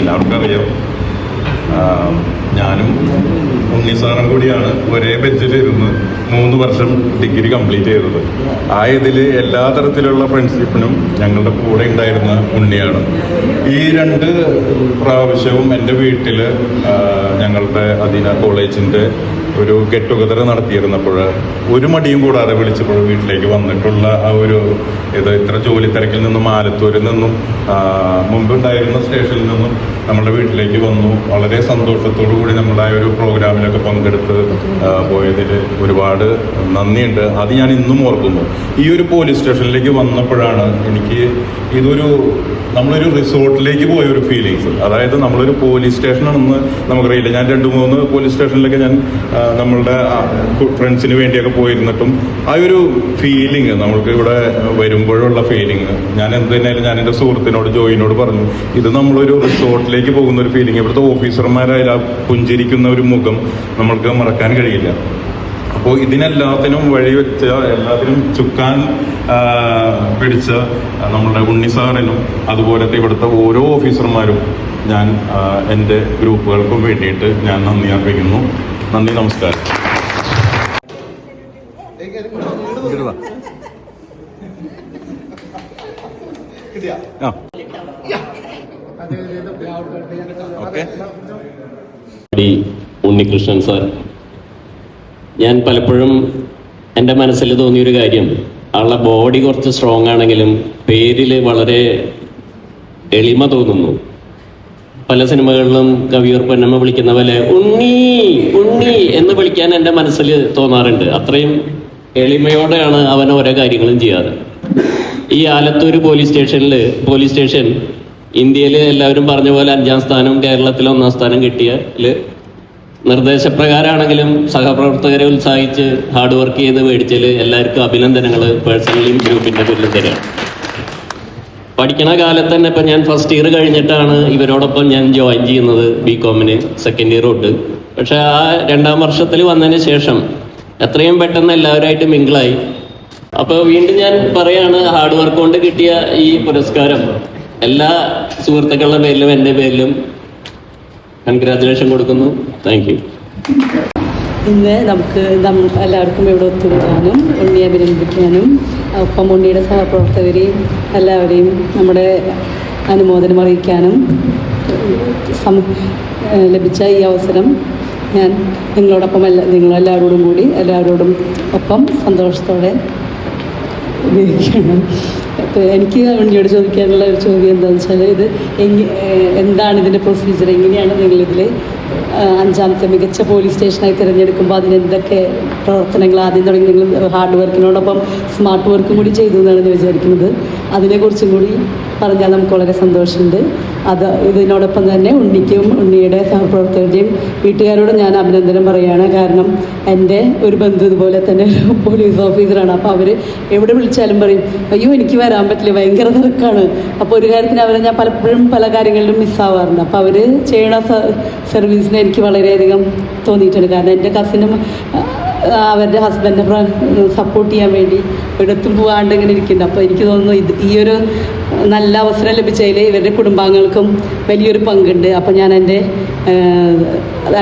എല്ലാവർക്കും അറിയാം, ഞാനും ഉണ്ണിസാറും കൂടിയാണ് ഒരേ ബെഞ്ചിലിരുന്ന് 3 വർഷം ഡിഗ്രി കംപ്ലീറ്റ് ചെയ്തത്. ഇതിൽ എല്ലാ തരത്തിലുള്ള ഫ്രണ്ട്ഷിപ്പിനും ഞങ്ങളുടെ കൂടെ ഉണ്ടായിരുന്ന ഉണ്ണിയാണ്. ഈ 2 പ്രാവശ്യവും എൻ്റെ വീട്ടിൽ ഞങ്ങളുടെ അദീന കോളേജിൻ്റെ ഒരു ഗെറ്റ് ടുഗദർ നടത്തിയിരുന്നപ്പോൾ ഒരു മടിയും കൂടാതെ വിളിച്ചപ്പോൾ വീട്ടിലേക്ക് വന്നിട്ടുള്ള ആ ഒരു ഇത്ര ജോലി തിരക്കിൽ നിന്നും ആലത്തൂരിൽ നിന്നും മുമ്പുണ്ടായിരുന്ന സ്റ്റേഷനിൽ നിന്നും നമ്മുടെ വീട്ടിലേക്ക് വന്നു. വളരെ സന്തോഷത്തോടു കൂടി നമ്മുടെ ആ ഒരു പ്രോഗ്രാമിലൊക്കെ പങ്കെടുത്ത് പോയതിൽ ഒരുപാട് നന്ദിയുണ്ട്. അത് ഞാൻ ഇന്നും ഓർക്കുന്നു. ഈ ഒരു പോലീസ് സ്റ്റേഷനിലേക്ക് വന്നപ്പോഴാണ് എനിക്ക് നമ്മളൊരു റിസോർട്ടിലേക്ക് പോയ ഒരു ഫീലിങ്സ്. അതായത് നമ്മളൊരു പോലീസ് സ്റ്റേഷനാണെന്ന് നമുക്കറിയില്ല. ഞാൻ 2-3 പോലീസ് സ്റ്റേഷനിലൊക്കെ ഞാൻ നമ്മളുടെ ഫ്രണ്ട്സിന് വേണ്ടിയൊക്കെ പോയിരുന്നിട്ടും ആ ഒരു ഫീലിംഗ് നമ്മൾക്ക് ഇവിടെ വരുമ്പോഴുള്ള ഫീലിംഗ് ഞാൻ എന്തുതന്നെയായാലും ഞാൻ എൻ്റെ സുഹൃത്തിനോട് ജോയിനോട് പറഞ്ഞു, ഇത് നമ്മളൊരു റിസോർട്ടിലേക്ക് പോകുന്ന ഒരു ഫീലിംഗ്. ഇവിടുത്തെ ഓഫീസർമാരായാലും പുഞ്ചിരിക്കുന്ന ഒരു മുഖം നമ്മൾക്ക് മറക്കാൻ കഴിയില്ല. അപ്പോൾ ഇതിനെല്ലാത്തിനും വഴിവെച്ച, എല്ലാത്തിനും ചുക്കാൻ പിടിച്ച നമ്മളുടെ ഉണ്ണി സാറിനും അതുപോലത്തെ ഇവിടുത്തെ ഓരോ ഓഫീസർമാരും ഞാൻ എൻ്റെ ഗ്രൂപ്പുകൾക്കും വേണ്ടിയിട്ട് ഞാൻ നന്ദി അർപ്പിക്കുന്നു. നന്ദി, നമസ്കാരം. ഉണ്ണികൃഷ്ണൻ സാർ, ഞാൻ പലപ്പോഴും എൻ്റെ മനസ്സിൽ തോന്നിയൊരു കാര്യം, ആളുടെ ബോഡി കുറച്ച് സ്ട്രോങ് ആണെങ്കിലും പേരിൽ വളരെ എളിമ തോന്നുന്നു. പല സിനിമകളിലും കവിയൂർ പൊന്നമ്മ വിളിക്കുന്ന പോലെ ഉണ്ണി ഉണ്ണി എന്ന് വിളിക്കാൻ എൻ്റെ മനസ്സിൽ തോന്നാറുണ്ട്. അത്രയും എളിമയോടെയാണ് അവൻ ഓരോ കാര്യങ്ങളും ചെയ്യാറ്. ഈ ആലത്തൂർ പോലീസ് സ്റ്റേഷൻ ഇന്ത്യയിൽ എല്ലാവരും പറഞ്ഞ പോലെ 5ാം സ്ഥാനം, കേരളത്തിൽ 1ാം സ്ഥാനം കിട്ടിയതിൽ നിർദ്ദേശപ്രകാരമാണെങ്കിലും സഹപ്രവർത്തകരെ ഉത്സാഹിച്ച് ഹാർഡ് വർക്ക് ചെയ്ത് മേടിച്ചതിൽ എല്ലാവർക്കും അഭിനന്ദനങ്ങൾ പേഴ്സണലിയും ഗ്രൂപ്പിൻ്റെ പേരിൽ തരാം. പഠിക്കണ കാലത്ത് തന്നെ ഇപ്പം ഞാൻ ഫസ്റ്റ് ഇയർ കഴിഞ്ഞിട്ടാണ് ഇവരോടൊപ്പം ഞാൻ ജോയിൻ ചെയ്യുന്നത്. BCom-ന് സെക്കൻഡ് ഇയർ തൊട്ട്. പക്ഷെ ആ 2ാം വർഷത്തിൽ വന്നതിന് ശേഷം എത്രയും പെട്ടെന്ന് എല്ലാവരുമായിട്ട് മിങ്കിളായി. അപ്പോൾ വീണ്ടും ഞാൻ പറയാണ്, ഹാർഡ് വർക്ക് കൊണ്ട് കിട്ടിയ ഈ പുരസ്കാരം എല്ലാ സുഹൃത്തുക്കളുടെ പേരിലും എൻ്റെ പേരിലും കൺഗ്രാജുലേഷൻ കൊടുക്കുന്നു. Thank you. ഇന്ന് നമുക്ക് എല്ലാവർക്കും ഇവിടെ ഒത്തുകൂടാനും ഉണ്ണിയെ അഭിനന്ദിക്കാനും ഒപ്പം ഉണ്ണിയുടെ സഹപ്രവർത്തകരെയും എല്ലാവരെയും നമ്മുടെ അനുമോദനം അറിയിക്കാനും ലഭിച്ച ഈ അവസരം ഞാൻ നിങ്ങളെല്ലാവരോടും കൂടി എല്ലാവരോടും ഒപ്പം സന്തോഷത്തോടെ ഉപയോഗിക്കണം. അപ്പോൾ എനിക്ക് ഉണ്ണിയോട് ചോദിക്കാനുള്ള ഒരു ചോദ്യം എന്താണെന്ന് വെച്ചാൽ, ഇത് എന്താണ് ഇതിൻ്റെ പ്രൊസീജിയർ? എങ്ങനെയാണ് നിങ്ങളിതിൽ 5ാമത്തെ മികച്ച പോലീസ് സ്റ്റേഷനായി തിരഞ്ഞെടുക്കുമ്പോൾ അതിനെന്തൊക്കെ പ്രവർത്തനങ്ങൾ ആദ്യം തുടങ്ങി? നിങ്ങൾ ഹാർഡ് വർക്കിനോടൊപ്പം സ്മാർട്ട് വർക്കും കൂടി ചെയ്തു എന്നാണ് ഞാൻ വിചാരിക്കുന്നത്. അതിനെക്കുറിച്ചും കൂടി പറഞ്ഞാൽ നമുക്ക് വളരെ സന്തോഷമുണ്ട്. ഇതിനോടൊപ്പം തന്നെ ഉണ്ണിക്കും ഉണ്ണിയുടെ സഹപ്രവർത്തകരുടെയും വീട്ടുകാരോടും ഞാൻ അഭിനന്ദനം പറയുകയാണ്. കാരണം എൻ്റെ ഒരു ബന്ധു ഇതുപോലെ തന്നെ ഒരു പോലീസ് ഓഫീസറാണ്. അപ്പോൾ അവർ എവിടെ വിളിച്ചാലും പറയും, അയ്യോ എനിക്ക് വരാൻ പറ്റില്ല, ഭയങ്കര തിരക്കാണ്. അപ്പോൾ ഒരു കാര്യത്തിന് അവരെ ഞാൻ പലപ്പോഴും പല കാര്യങ്ങളിലും മിസ്സാവാറുണ്ട്. അപ്പോൾ അവർ ചെയ്യണ സർവീസിനെ എനിക്ക് വളരെയധികം തോന്നിയിട്ടുണ്ട്. കാരണം എൻ്റെ കസിനും അവരുടെ ഹസ്ബൻഡിനെ സപ്പോർട്ട് ചെയ്യാൻ വേണ്ടി ഒരിടത്തും പോകാണ്ട് ഇങ്ങനെ ഇരിക്കുന്നുണ്ട്. അപ്പോൾ എനിക്ക് തോന്നുന്നു ഈ ഒരു നല്ല അവസരം ലഭിച്ചതിൽ ഇവരുടെ കുടുംബാംഗങ്ങൾക്കും വലിയൊരു പങ്കുണ്ട്. അപ്പോൾ ഞാൻ എൻ്റെ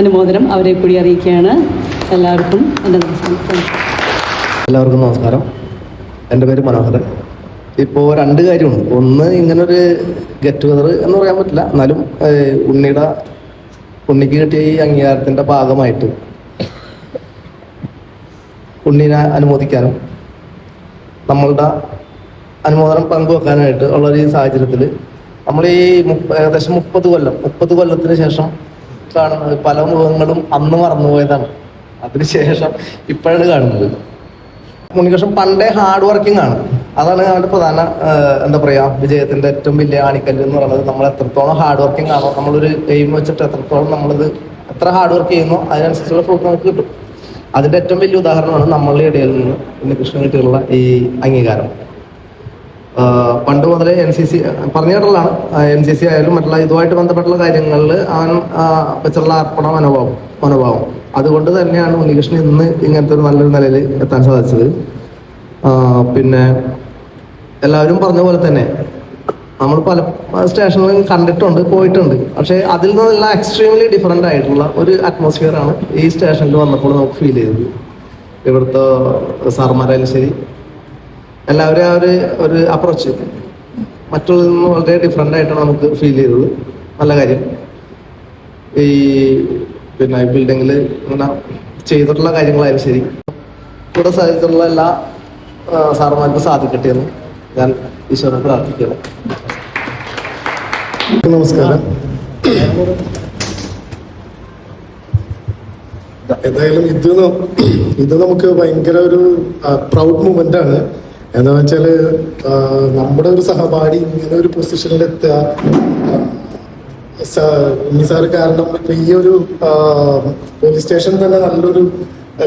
അനുമോദനം അവരെ കൂടി അറിയിക്കുകയാണ്. എല്ലാവർക്കും എൻ്റെ നമസ്കാരം. എല്ലാവർക്കും നമസ്കാരം. എൻ്റെ പേര് മനോഹരൻ. ഇപ്പോൾ 2 കാര്യമുണ്ട്. ഒന്ന്, ഇങ്ങനൊരു ഗെറ്റ് ടുഗദർ എന്ന് പറയാൻ പറ്റില്ല, എന്നാലും ഉണ്ണിക്ക് കിട്ടിയ ഈ അംഗീകാരത്തിൻ്റെ ഭാഗമായിട്ട് ഉണ്ണിനെ അനുമോദിക്കാനും നമ്മളുടെ അനുമോദനം പങ്കുവെക്കാനായിട്ട് ഉള്ളൊരു ഈ സാഹചര്യത്തിൽ നമ്മൾ ഈ ഏകദേശം 30 കൊല്ലത്തിന് ശേഷം കാണുന്നത് പല മുഖങ്ങളും അന്ന് മറന്നുപോയതാണ്. അതിനുശേഷം ഇപ്പോഴാണ് കാണുന്നത്. ഉണ്ണികൃഷ്ണൻ പണ്ടേ ഹാർഡ് വർക്കിംഗ് ആണ്. അതാണ് അവൻ്റെ പ്രധാന എന്താ പറയുക വിജയത്തിൻ്റെ ഏറ്റവും വലിയ ആണിക്കല്ല് എന്ന് പറയുന്നത്. നമ്മൾ എത്രത്തോളം ഹാർഡ് വർക്കിംഗ് ആണോ, നമ്മളൊരു എയിം വെച്ചിട്ട് എത്രത്തോളം നമ്മളിത് എത്ര ഹാർഡ് വർക്ക് ചെയ്യുന്നോ അതിനനുസരിച്ചുള്ള ഫ്രൂട്ട് നമുക്ക് കിട്ടും. അതിൻ്റെ ഏറ്റവും വലിയ ഉദാഹരണമാണ് നമ്മളുടെ ഇടയിൽ നിന്ന് ഉണ്ണികൃഷ്ണൻ കിട്ടിയുള്ള ഈ അംഗീകാരം. പണ്ട് മുതലേ NCC പറഞ്ഞു കേട്ടുള്ളതാണ്. NCC ആയാലും മറ്റുള്ള ഇതുമായിട്ട് ബന്ധപ്പെട്ടുള്ള കാര്യങ്ങളിൽ അവൻ വെച്ചുള്ള അർപ്പണ മനോഭാവം അതുകൊണ്ട് തന്നെയാണ് ഉണ്ണികൃഷ്ണൻ ഇന്ന് ഇങ്ങനത്തെ ഒരു നല്ലൊരു നിലയിൽ എത്താൻ സാധിച്ചത്. പിന്നെ എല്ലാവരും പറഞ്ഞ പോലെ തന്നെ നമ്മൾ പല സ്റ്റേഷനുകളിൽ കണ്ടിട്ടുണ്ട്, പോയിട്ടുണ്ട്. പക്ഷേ അതിൽ നിന്നുള്ള എക്സ്ട്രീംലി ഡിഫറെൻ്റ് ആയിട്ടുള്ള ഒരു അറ്റ്മോസ്ഫിയറാണ് ഈ സ്റ്റേഷനിൽ വന്നപ്പോൾ നമുക്ക് ഫീൽ ചെയ്തത്. ഇവിടുത്തെ സാർമാരായാലും ശരി, എല്ലാവരും ആ ഒരു അപ്രോച്ച് മറ്റുള്ളതിൽ നിന്ന് വളരെ ഡിഫറെൻ്റ് ആയിട്ടാണ് നമുക്ക് ഫീൽ ചെയ്തത്. നല്ല കാര്യം. ഈ പിന്നെ ബിൽഡിങ്ങിൽ ഇങ്ങനെ ചെയ്തിട്ടുള്ള കാര്യങ്ങളായാലും ശരി, കൂടെ സഹായിച്ചിട്ടുള്ള എല്ലാ സാറുമാർക്കും സാധിക്കട്ടെ എന്ന് ഞാൻ ഈശ്വരനെ പ്രാർത്ഥിക്കുന്നു. നമസ്കാരം. എന്തായാലും ഇത് നമുക്ക് ഭയങ്കര ഒരു പ്രൗഡ് മൂമെന്റ് ആണ്. എന്താ വെച്ചാല് നമ്മുടെ ഒരു സഹപാഠി ഇങ്ങനെ ഒരു പൊസിഷനിലെത്തുക, സാറ് കാരണം ഇപ്പൊ ഈ ഒരു പോലീസ് സ്റ്റേഷൻ തന്നെ നല്ലൊരു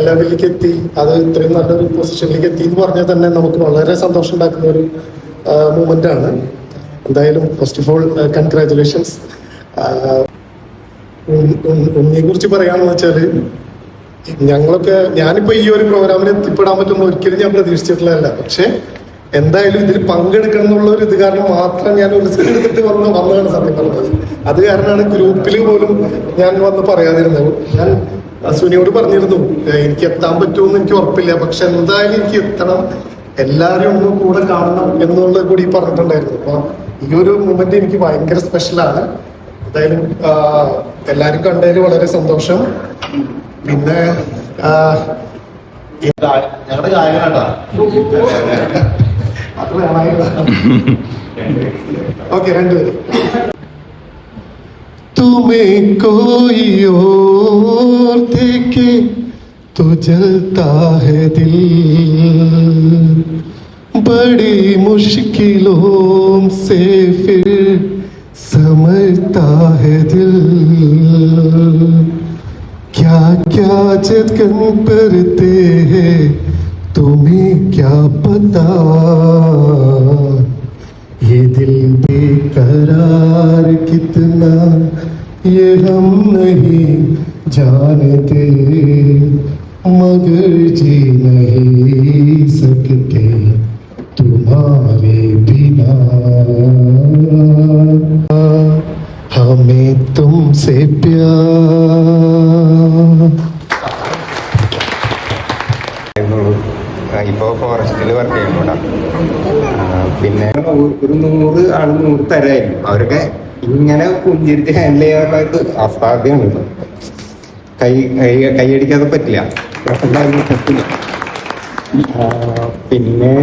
ലെവലിലേക്ക് എത്തി, അത് ഇത്രയും നല്ലൊരു പൊസിഷനിലേക്ക് എത്തി എന്ന് പറഞ്ഞാൽ തന്നെ നമുക്ക് വളരെ സന്തോഷം ഉണ്ടാക്കുന്ന ഒരു മൂമെന്റ് ആണ്. എന്തായാലും ഫസ്റ്റ് ഓഫ് ഓൾ കൺഗ്രാറ്റുലേഷൻസ്. ഉണ്ണിയെ കുറിച്ച് പറയാന്ന് വെച്ചാല് ഞാനിപ്പോ ഈ ഒരു പ്രോഗ്രാമിൽ എത്തിപ്പെടാൻ പറ്റുന്ന ഒരിക്കലും ഞാൻ പ്രതീക്ഷിച്ചിട്ടുള്ളതല്ല. പക്ഷെ എന്തായാലും ഇതിൽ പങ്കെടുക്കണം എന്നുള്ള ഒരു ഇത് കാരണം മാത്രം ഞാൻ റിസ്ക് എടുത്തിട്ട് വന്നതാണ് സത്യം പറഞ്ഞത്. അത് കാരണമാണ് ഗ്രൂപ്പിൽ പോലും ഞാൻ വന്ന് പറയാതിരുന്നത്. ഞാൻ സുനിയോട് പറഞ്ഞിരുന്നു എനിക്ക് എത്താൻ പറ്റുമെന്ന് എനിക്ക് ഉറപ്പില്ല, പക്ഷെ എന്തായാലും എനിക്ക് എത്തണം, എല്ലാവരും ഒന്ന് കൂടെ കാണണം എന്നുള്ളത് കൂടി പറഞ്ഞിട്ടുണ്ടായിരുന്നു. അപ്പൊ ഈ ഒരു മൂമെന്റ് എനിക്ക് ഭയങ്കര സ്പെഷ്യലാണ്. എന്തായാലും എല്ലാരും കണ്ടതിൽ വളരെ സന്തോഷം. പിന്നെ ഞങ്ങളുടെ ഗായകനാട്ടാ. ഓക്കെ, രണ്ടുപേരും. तुम्हें कोई और देखे तो जलता है दिल, बड़ी मुश्किलों से फिर समझता है दिल, क्या क्या जतन करते हैं तुम्हें क्या पता, ये दिल बेकरार कितना ये हम नहीं जानते, मगर जी नहीं सकते तुम्हारे बिना, हमें तुमसे प्यार. ഇപ്പോൾ ഫോറസ്റ്റിൽ വർക്ക് ചെയ്യുന്നുണ്ടാ. പിന്നെ ഒരു 100 ആൾ 100 തരായിരുന്നു. അവരൊക്കെ ഇങ്ങനെ പുഞ്ചിരിച്ച് ഹാൻഡിൽ ചെയ്യാനുള്ള അസാധ്യമാണ്. കൈയടിക്കാതെ പറ്റില്ല. പിന്നെ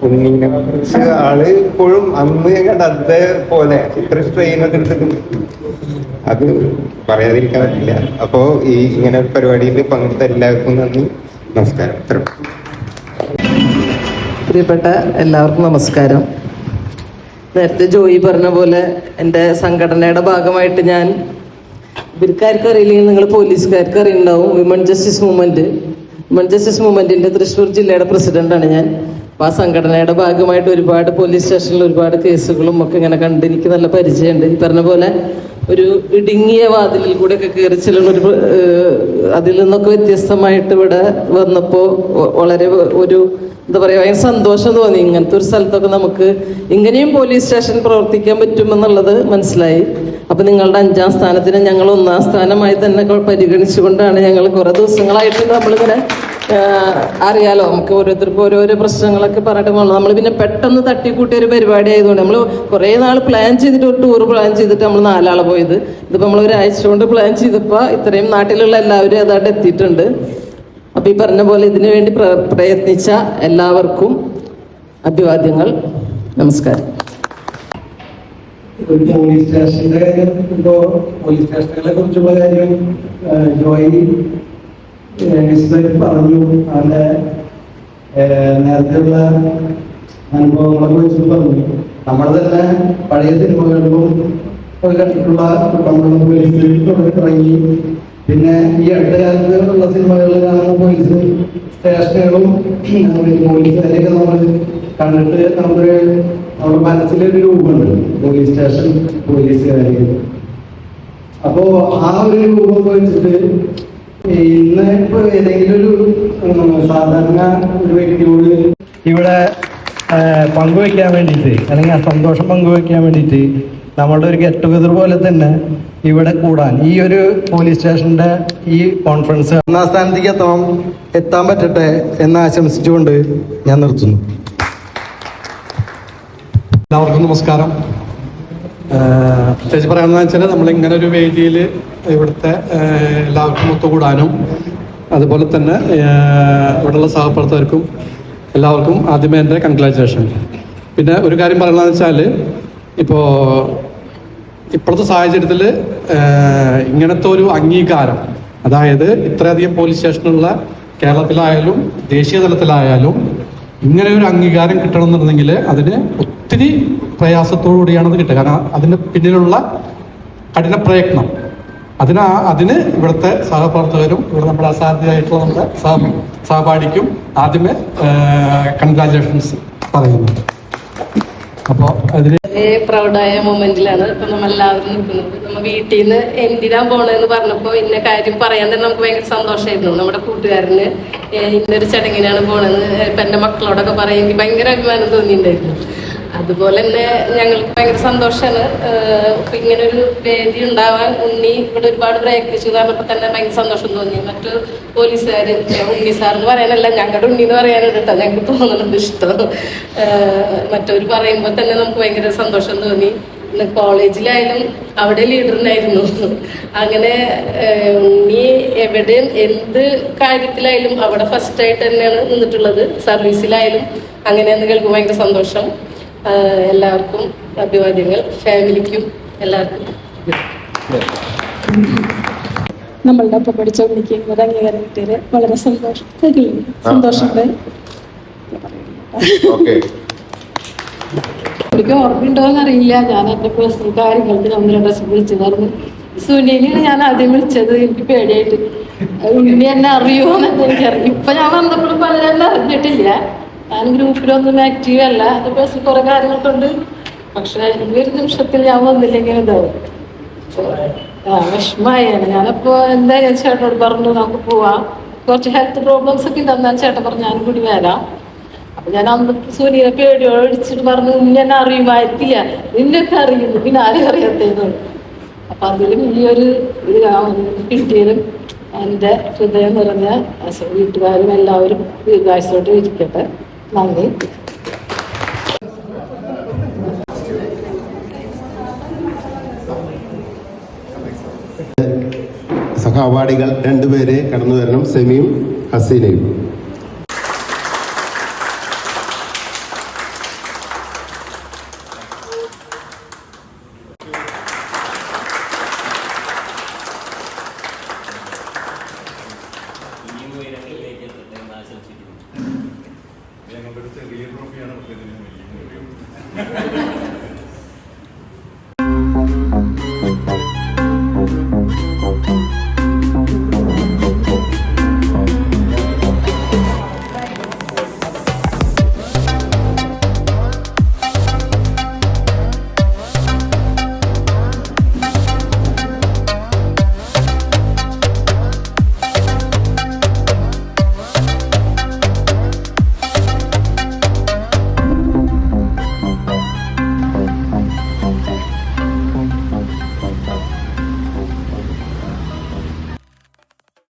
ഉണ്ണീനെ കുറിച്ച് ആള് ഇപ്പോഴും അന്ന് ഞാൻ കണ്ട അതേപോലെ ഇത്ര സ്ട്രെയിനൊക്കെ എടുത്തിട്ട് അത് പറയാതിരിക്കാൻ പറ്റില്ല. അപ്പോ ഈ ഇങ്ങനെ ഒരു പരിപാടിയിൽ പങ്കെടുത്ത എല്ലാവർക്കും നന്ദി, നമസ്കാരം. പ്രിയപ്പെട്ട എല്ലാവർക്കും നമസ്കാരം. നേരത്തെ ജോയി പറഞ്ഞ പോലെ എൻ്റെ സംഘടനയുടെ ഭാഗമായിട്ട് ഞാൻ, ഇവർക്കാർക്ക് അറിയില്ലെങ്കിൽ നിങ്ങൾ പോലീസുകാർക്ക് അറിയുണ്ടാവും, വിമൺ ജസ്റ്റിസ് മൂവ്മെന്റിന്റെ തൃശ്ശൂർ ജില്ലയുടെ പ്രസിഡന്റാണ് ഞാൻ. അപ്പോൾ ആ സംഘടനയുടെ ഭാഗമായിട്ട് ഒരുപാട് പോലീസ് സ്റ്റേഷനിൽ ഒരുപാട് കേസുകളും ഒക്കെ ഇങ്ങനെ കണ്ട് എനിക്ക് നല്ല പരിചയമുണ്ട്. ഈ പറഞ്ഞ പോലെ ഒരു ഇടുങ്ങിയ വാതിലിൽ കൂടെ ഒക്കെ കയറി ചെല്ലുന്നൊരു അതിൽ നിന്നൊക്കെ വ്യത്യസ്തമായിട്ട് ഇവിടെ വന്നപ്പോൾ വളരെ ഒരു എന്താ പറയുക, ഭയങ്കര സന്തോഷം തോന്നി. ഇങ്ങനത്തെ ഒരു സ്ഥലത്തൊക്കെ നമുക്ക് ഇങ്ങനെയും പോലീസ് സ്റ്റേഷൻ പ്രവർത്തിക്കാൻ പറ്റുമെന്നുള്ളത് മനസ്സിലായി. അപ്പം നിങ്ങളുടെ 5ാം സ്ഥാനത്തിന് ഞങ്ങൾ 1ാം സ്ഥാനമായി തന്നെ പരിഗണിച്ചുകൊണ്ടാണ് ഞങ്ങൾ കുറേ ദിവസങ്ങളായിട്ട് നമ്മളിങ്ങനെ അറിയാലോ, നമുക്ക് ഓരോരുത്തർക്കും ഓരോരോ പ്രശ്നങ്ങളൊക്കെ പറഞ്ഞിട്ട് പോകണം. നമ്മൾ പിന്നെ പെട്ടെന്ന് തട്ടിക്കൂട്ടിയ ഒരു പരിപാടി ആയതുകൊണ്ട് നമ്മൾ കുറേ നാൾ പ്ലാൻ ചെയ്തിട്ട് ഒരു ടൂർ പ്ലാൻ ചെയ്തിട്ട് നമ്മൾ 4 ആൾ പോയത്. ഇതിപ്പോൾ നമ്മൾ ഒരാഴ്ച കൊണ്ട് പ്ലാൻ ചെയ്തപ്പോൾ ഇത്രയും നാട്ടിലുള്ള എല്ലാവരും അതായിട്ട് എത്തിയിട്ടുണ്ട്. അപ്പം ഈ പറഞ്ഞ പോലെ ഇതിനു വേണ്ടി പ്രയത്നിച്ച എല്ലാവർക്കും അഭിവാദ്യങ്ങൾ, നമസ്കാരം. പോലീസ് സ്റ്റേഷന്റെ പോലീസ് സ്റ്റേഷനുകളെ കുറിച്ചുള്ള കാര്യം ജോയി പറഞ്ഞു. അവരുടെ നേരത്തെയുള്ള അനുഭവങ്ങളെ കുറിച്ച് പറഞ്ഞു. നമ്മൾ തന്നെ പഴയ സിനിമകളിലും കണ്ടിട്ടുള്ള നമ്മളുടെ പോലീസിൽ ഇറങ്ങി, പിന്നെ ഈ അടുത്ത കാലത്ത് ഉള്ള സിനിമകളിൽ കാണുന്ന പോലീസ് സ്റ്റേഷനുകളും പോലീസുകാരെയൊക്കെ നമ്മൾ കണ്ടിട്ട് നമ്മുടെ മനസ്സിലൊരു രൂപമുണ്ട് പോലീസ് സ്റ്റേഷൻ പോലീസുകാരെ. അപ്പോ ആ ഒരു രൂപം വെച്ചിട്ട് ഇന്ന് ഇപ്പൊ ഏതെങ്കിലും ഒരു സാധാരണ ഒരു വ്യക്തിയോട് ഇവിടെ പങ്കുവെക്കാൻ വേണ്ടിയിട്ട്, അല്ലെങ്കിൽ ആ സന്തോഷം പങ്കുവെക്കാൻ വേണ്ടിയിട്ട് നമ്മളുടെ ഒരു ഗെറ്റ് ടുഗദർ പോലെ തന്നെ ഇവിടെ കൂടാൻ ഈ ഒരു പോലീസ് സ്റ്റേഷന്റെ ഈ കോൺഫറൻസ് 1ാം സ്ഥാനത്തേക്ക് എത്താൻ പറ്റട്ടെ എന്ന് ആശംസിച്ചുകൊണ്ട് ഞാൻ നിർത്തുന്നു. എല്ലാവർക്കും നമസ്കാരം. പ്രത്യേകിച്ച് പറയാമെന്ന് വെച്ചാൽ നമ്മളിങ്ങനെ ഒരു വേദിയിൽ ഇവിടുത്തെ എല്ലാവർക്കും ഒത്തുകൂടാനും അതുപോലെ തന്നെ ഇവിടെയുള്ള സഹപ്രവർത്തകർക്കും എല്ലാവർക്കും ആദ്യമേ എൻ്റെ കൺഗ്രാജുലേഷൻ. പിന്നെ ഒരു കാര്യം പറയുന്നതെന്ന് വെച്ചാൽ ഇപ്പോൾ ഇപ്പോഴത്തെ സാഹചര്യത്തിൽ ഇങ്ങനത്തെ ഒരു അംഗീകാരം, അതായത് ഇത്രയധികം പോലീസ് സ്റ്റേഷനുള്ള കേരളത്തിലായാലും ദേശീയ തലത്തിലായാലും ഇങ്ങനെ ഒരു അംഗീകാരം കിട്ടണമെന്നുണ്ടെങ്കിൽ അതിന് ഒത്തിരി പ്രയാസത്തോടുകൂടിയാണത് കിട്ടുക. കാരണം അതിന് പിന്നിലുള്ള കഠിന പ്രയത്നം, അതിന് ഇവിടുത്തെ സഹപ്രവർത്തകരും ഇവിടെ നമ്മുടെ അസാധ്യമായിട്ടുള്ള നമ്മുടെ സഹപാഠിക്കും ആദ്യമേ കൺഗ്രാജുലേഷൻസ് പറയുന്നു. അപ്പോൾ അതിന് പ്രൗഡായ മൊമെന്റിലാണ് ഇപ്പൊ നമ്മളെല്ലാവരും നിൽക്കുന്നത്. നമ്മ വീട്ടിൽ നിന്ന് എന്തിനാ പോണെന്ന് പറഞ്ഞപ്പോ ഇന്ന കാര്യം പറയാൻ തന്നെ നമുക്ക് ഭയങ്കര സന്തോഷമായിരുന്നു. നമ്മുടെ കൂട്ടുകാരന് ഇന്നൊരു ചടങ്ങിനാണ് പോണെന്ന് ഇപ്പൊ എന്റെ മക്കളോടൊക്കെ പറയാൻ എനിക്ക് ഭയങ്കര അഭിമാനം തോന്നിയിട്ടുണ്ടായിരുന്നു. അതുപോലെ തന്നെ ഞങ്ങൾക്ക് ഭയങ്കര സന്തോഷമാണ് ഇപ്പൊ ഇങ്ങനെ ഒരു വേദി ഉണ്ടാവാൻ ഉണ്ണി ഇവിടെ ഒരുപാട് പ്രയത്നിച്ചു പറഞ്ഞപ്പോൾ തന്നെ ഭയങ്കര സന്തോഷം തോന്നി. മറ്റു പോലീസുകാർ ഉണ്ണി സാർ എന്ന് പറയാനല്ല, ഞങ്ങളുടെ ഉണ്ണി എന്ന് പറയാനാണ് കേട്ടോ ഞങ്ങൾക്ക് തോന്നുന്നത് ഇഷ്ടം. മറ്റവർ പറയുമ്പോൾ തന്നെ നമുക്ക് ഭയങ്കര സന്തോഷം തോന്നി. കോളേജിലായാലും അവിടെ ലീഡറിനായിരുന്നു. അങ്ങനെ ഉണ്ണി എവിടെയും എന്ത് കാര്യത്തിലായാലും അവിടെ ഫസ്റ്റ് ആയിട്ട് തന്നെയാണ് നിന്നിട്ടുള്ളത്. സർവീസിലായാലും അങ്ങനെയെന്ന് കേൾക്കുമ്പോൾ ഭയങ്കര സന്തോഷം. എല്ലാവർക്കും അഭിവാദ്യങ്ങൾ, ഫാമിലിക്കും എല്ലാവർക്കും. നമ്മളുടെ ഒപ്പം പഠിച്ച ഉണ്ണിക്ക് ഒരു അംഗീകാരം കിട്ടിയത് വളരെ സന്തോഷമുണ്ട്. എനിക്ക് ഓർമ്മയുണ്ടോന്ന് അറിയില്ല. ഞാൻ എന്റെ പേഴ്സണൽ കാര്യങ്ങൾക്ക് 1-2 ദിവസം വിളിച്ചതായിരുന്നു. സുനിലിന് ഞാൻ ആദ്യം വിളിച്ചത് എനിക്ക് പേടിയായിട്ട്, ഉണ്ണി എന്നെ അറിയുമോന്ന് എനിക്കറിയാം. ഇപ്പൊ ഞാൻ വന്നപ്പോഴും പലരും എന്നെ അറിഞ്ഞിട്ടില്ല. ഞാൻ ഗ്രൂപ്പിലൊന്നും ആക്റ്റീവ് അല്ല, എന്റെ പേഴ്സണൽ കുറെ കാര്യങ്ങൾക്കുണ്ട്. പക്ഷെ ഒരു നിമിഷത്തിൽ ഞാൻ വന്നില്ലെങ്കിൽ എന്താവും വിഷമമാണ്. ഞാനപ്പോ എന്തായാലും ചേട്ടനോട് പറഞ്ഞു നമുക്ക് പോവാം, കുറച്ച് ഹെൽത്ത് പ്രോബ്ലംസ് ഒക്കെ ഉണ്ടെന്നാണ് ചേട്ടൻ പറഞ്ഞു ഞാനും കൂടി വരാം. അപ്പൊ ഞാൻ അന്ന് സൂര്യനെ പേടിയോട് അടിച്ചിട്ട് പറഞ്ഞു എന്നെ അറിയുമായിരിക്കില്ല, നിന്നൊക്കെ അറിയുന്നു, പിന്നെ ആരും അറിയാത്തത്. അപ്പൊ അതിലും ഈ ഒരു ഇത് കിട്ടിയതും എൻ്റെ ഹൃദയം നിറഞ്ഞ വീട്ടുകാരും എല്ലാവരും ദീർഘായുസ്സോടെ ഇരിക്കട്ടെ. നന്ദി. സഹപാഠികൾ 2 പേരെ കടന്നു വരണം, സെമിയും ഹസീനയും. ഞങ്ങളുടെ ഒരു ചെറിയ ട്രോഫിയാണ്.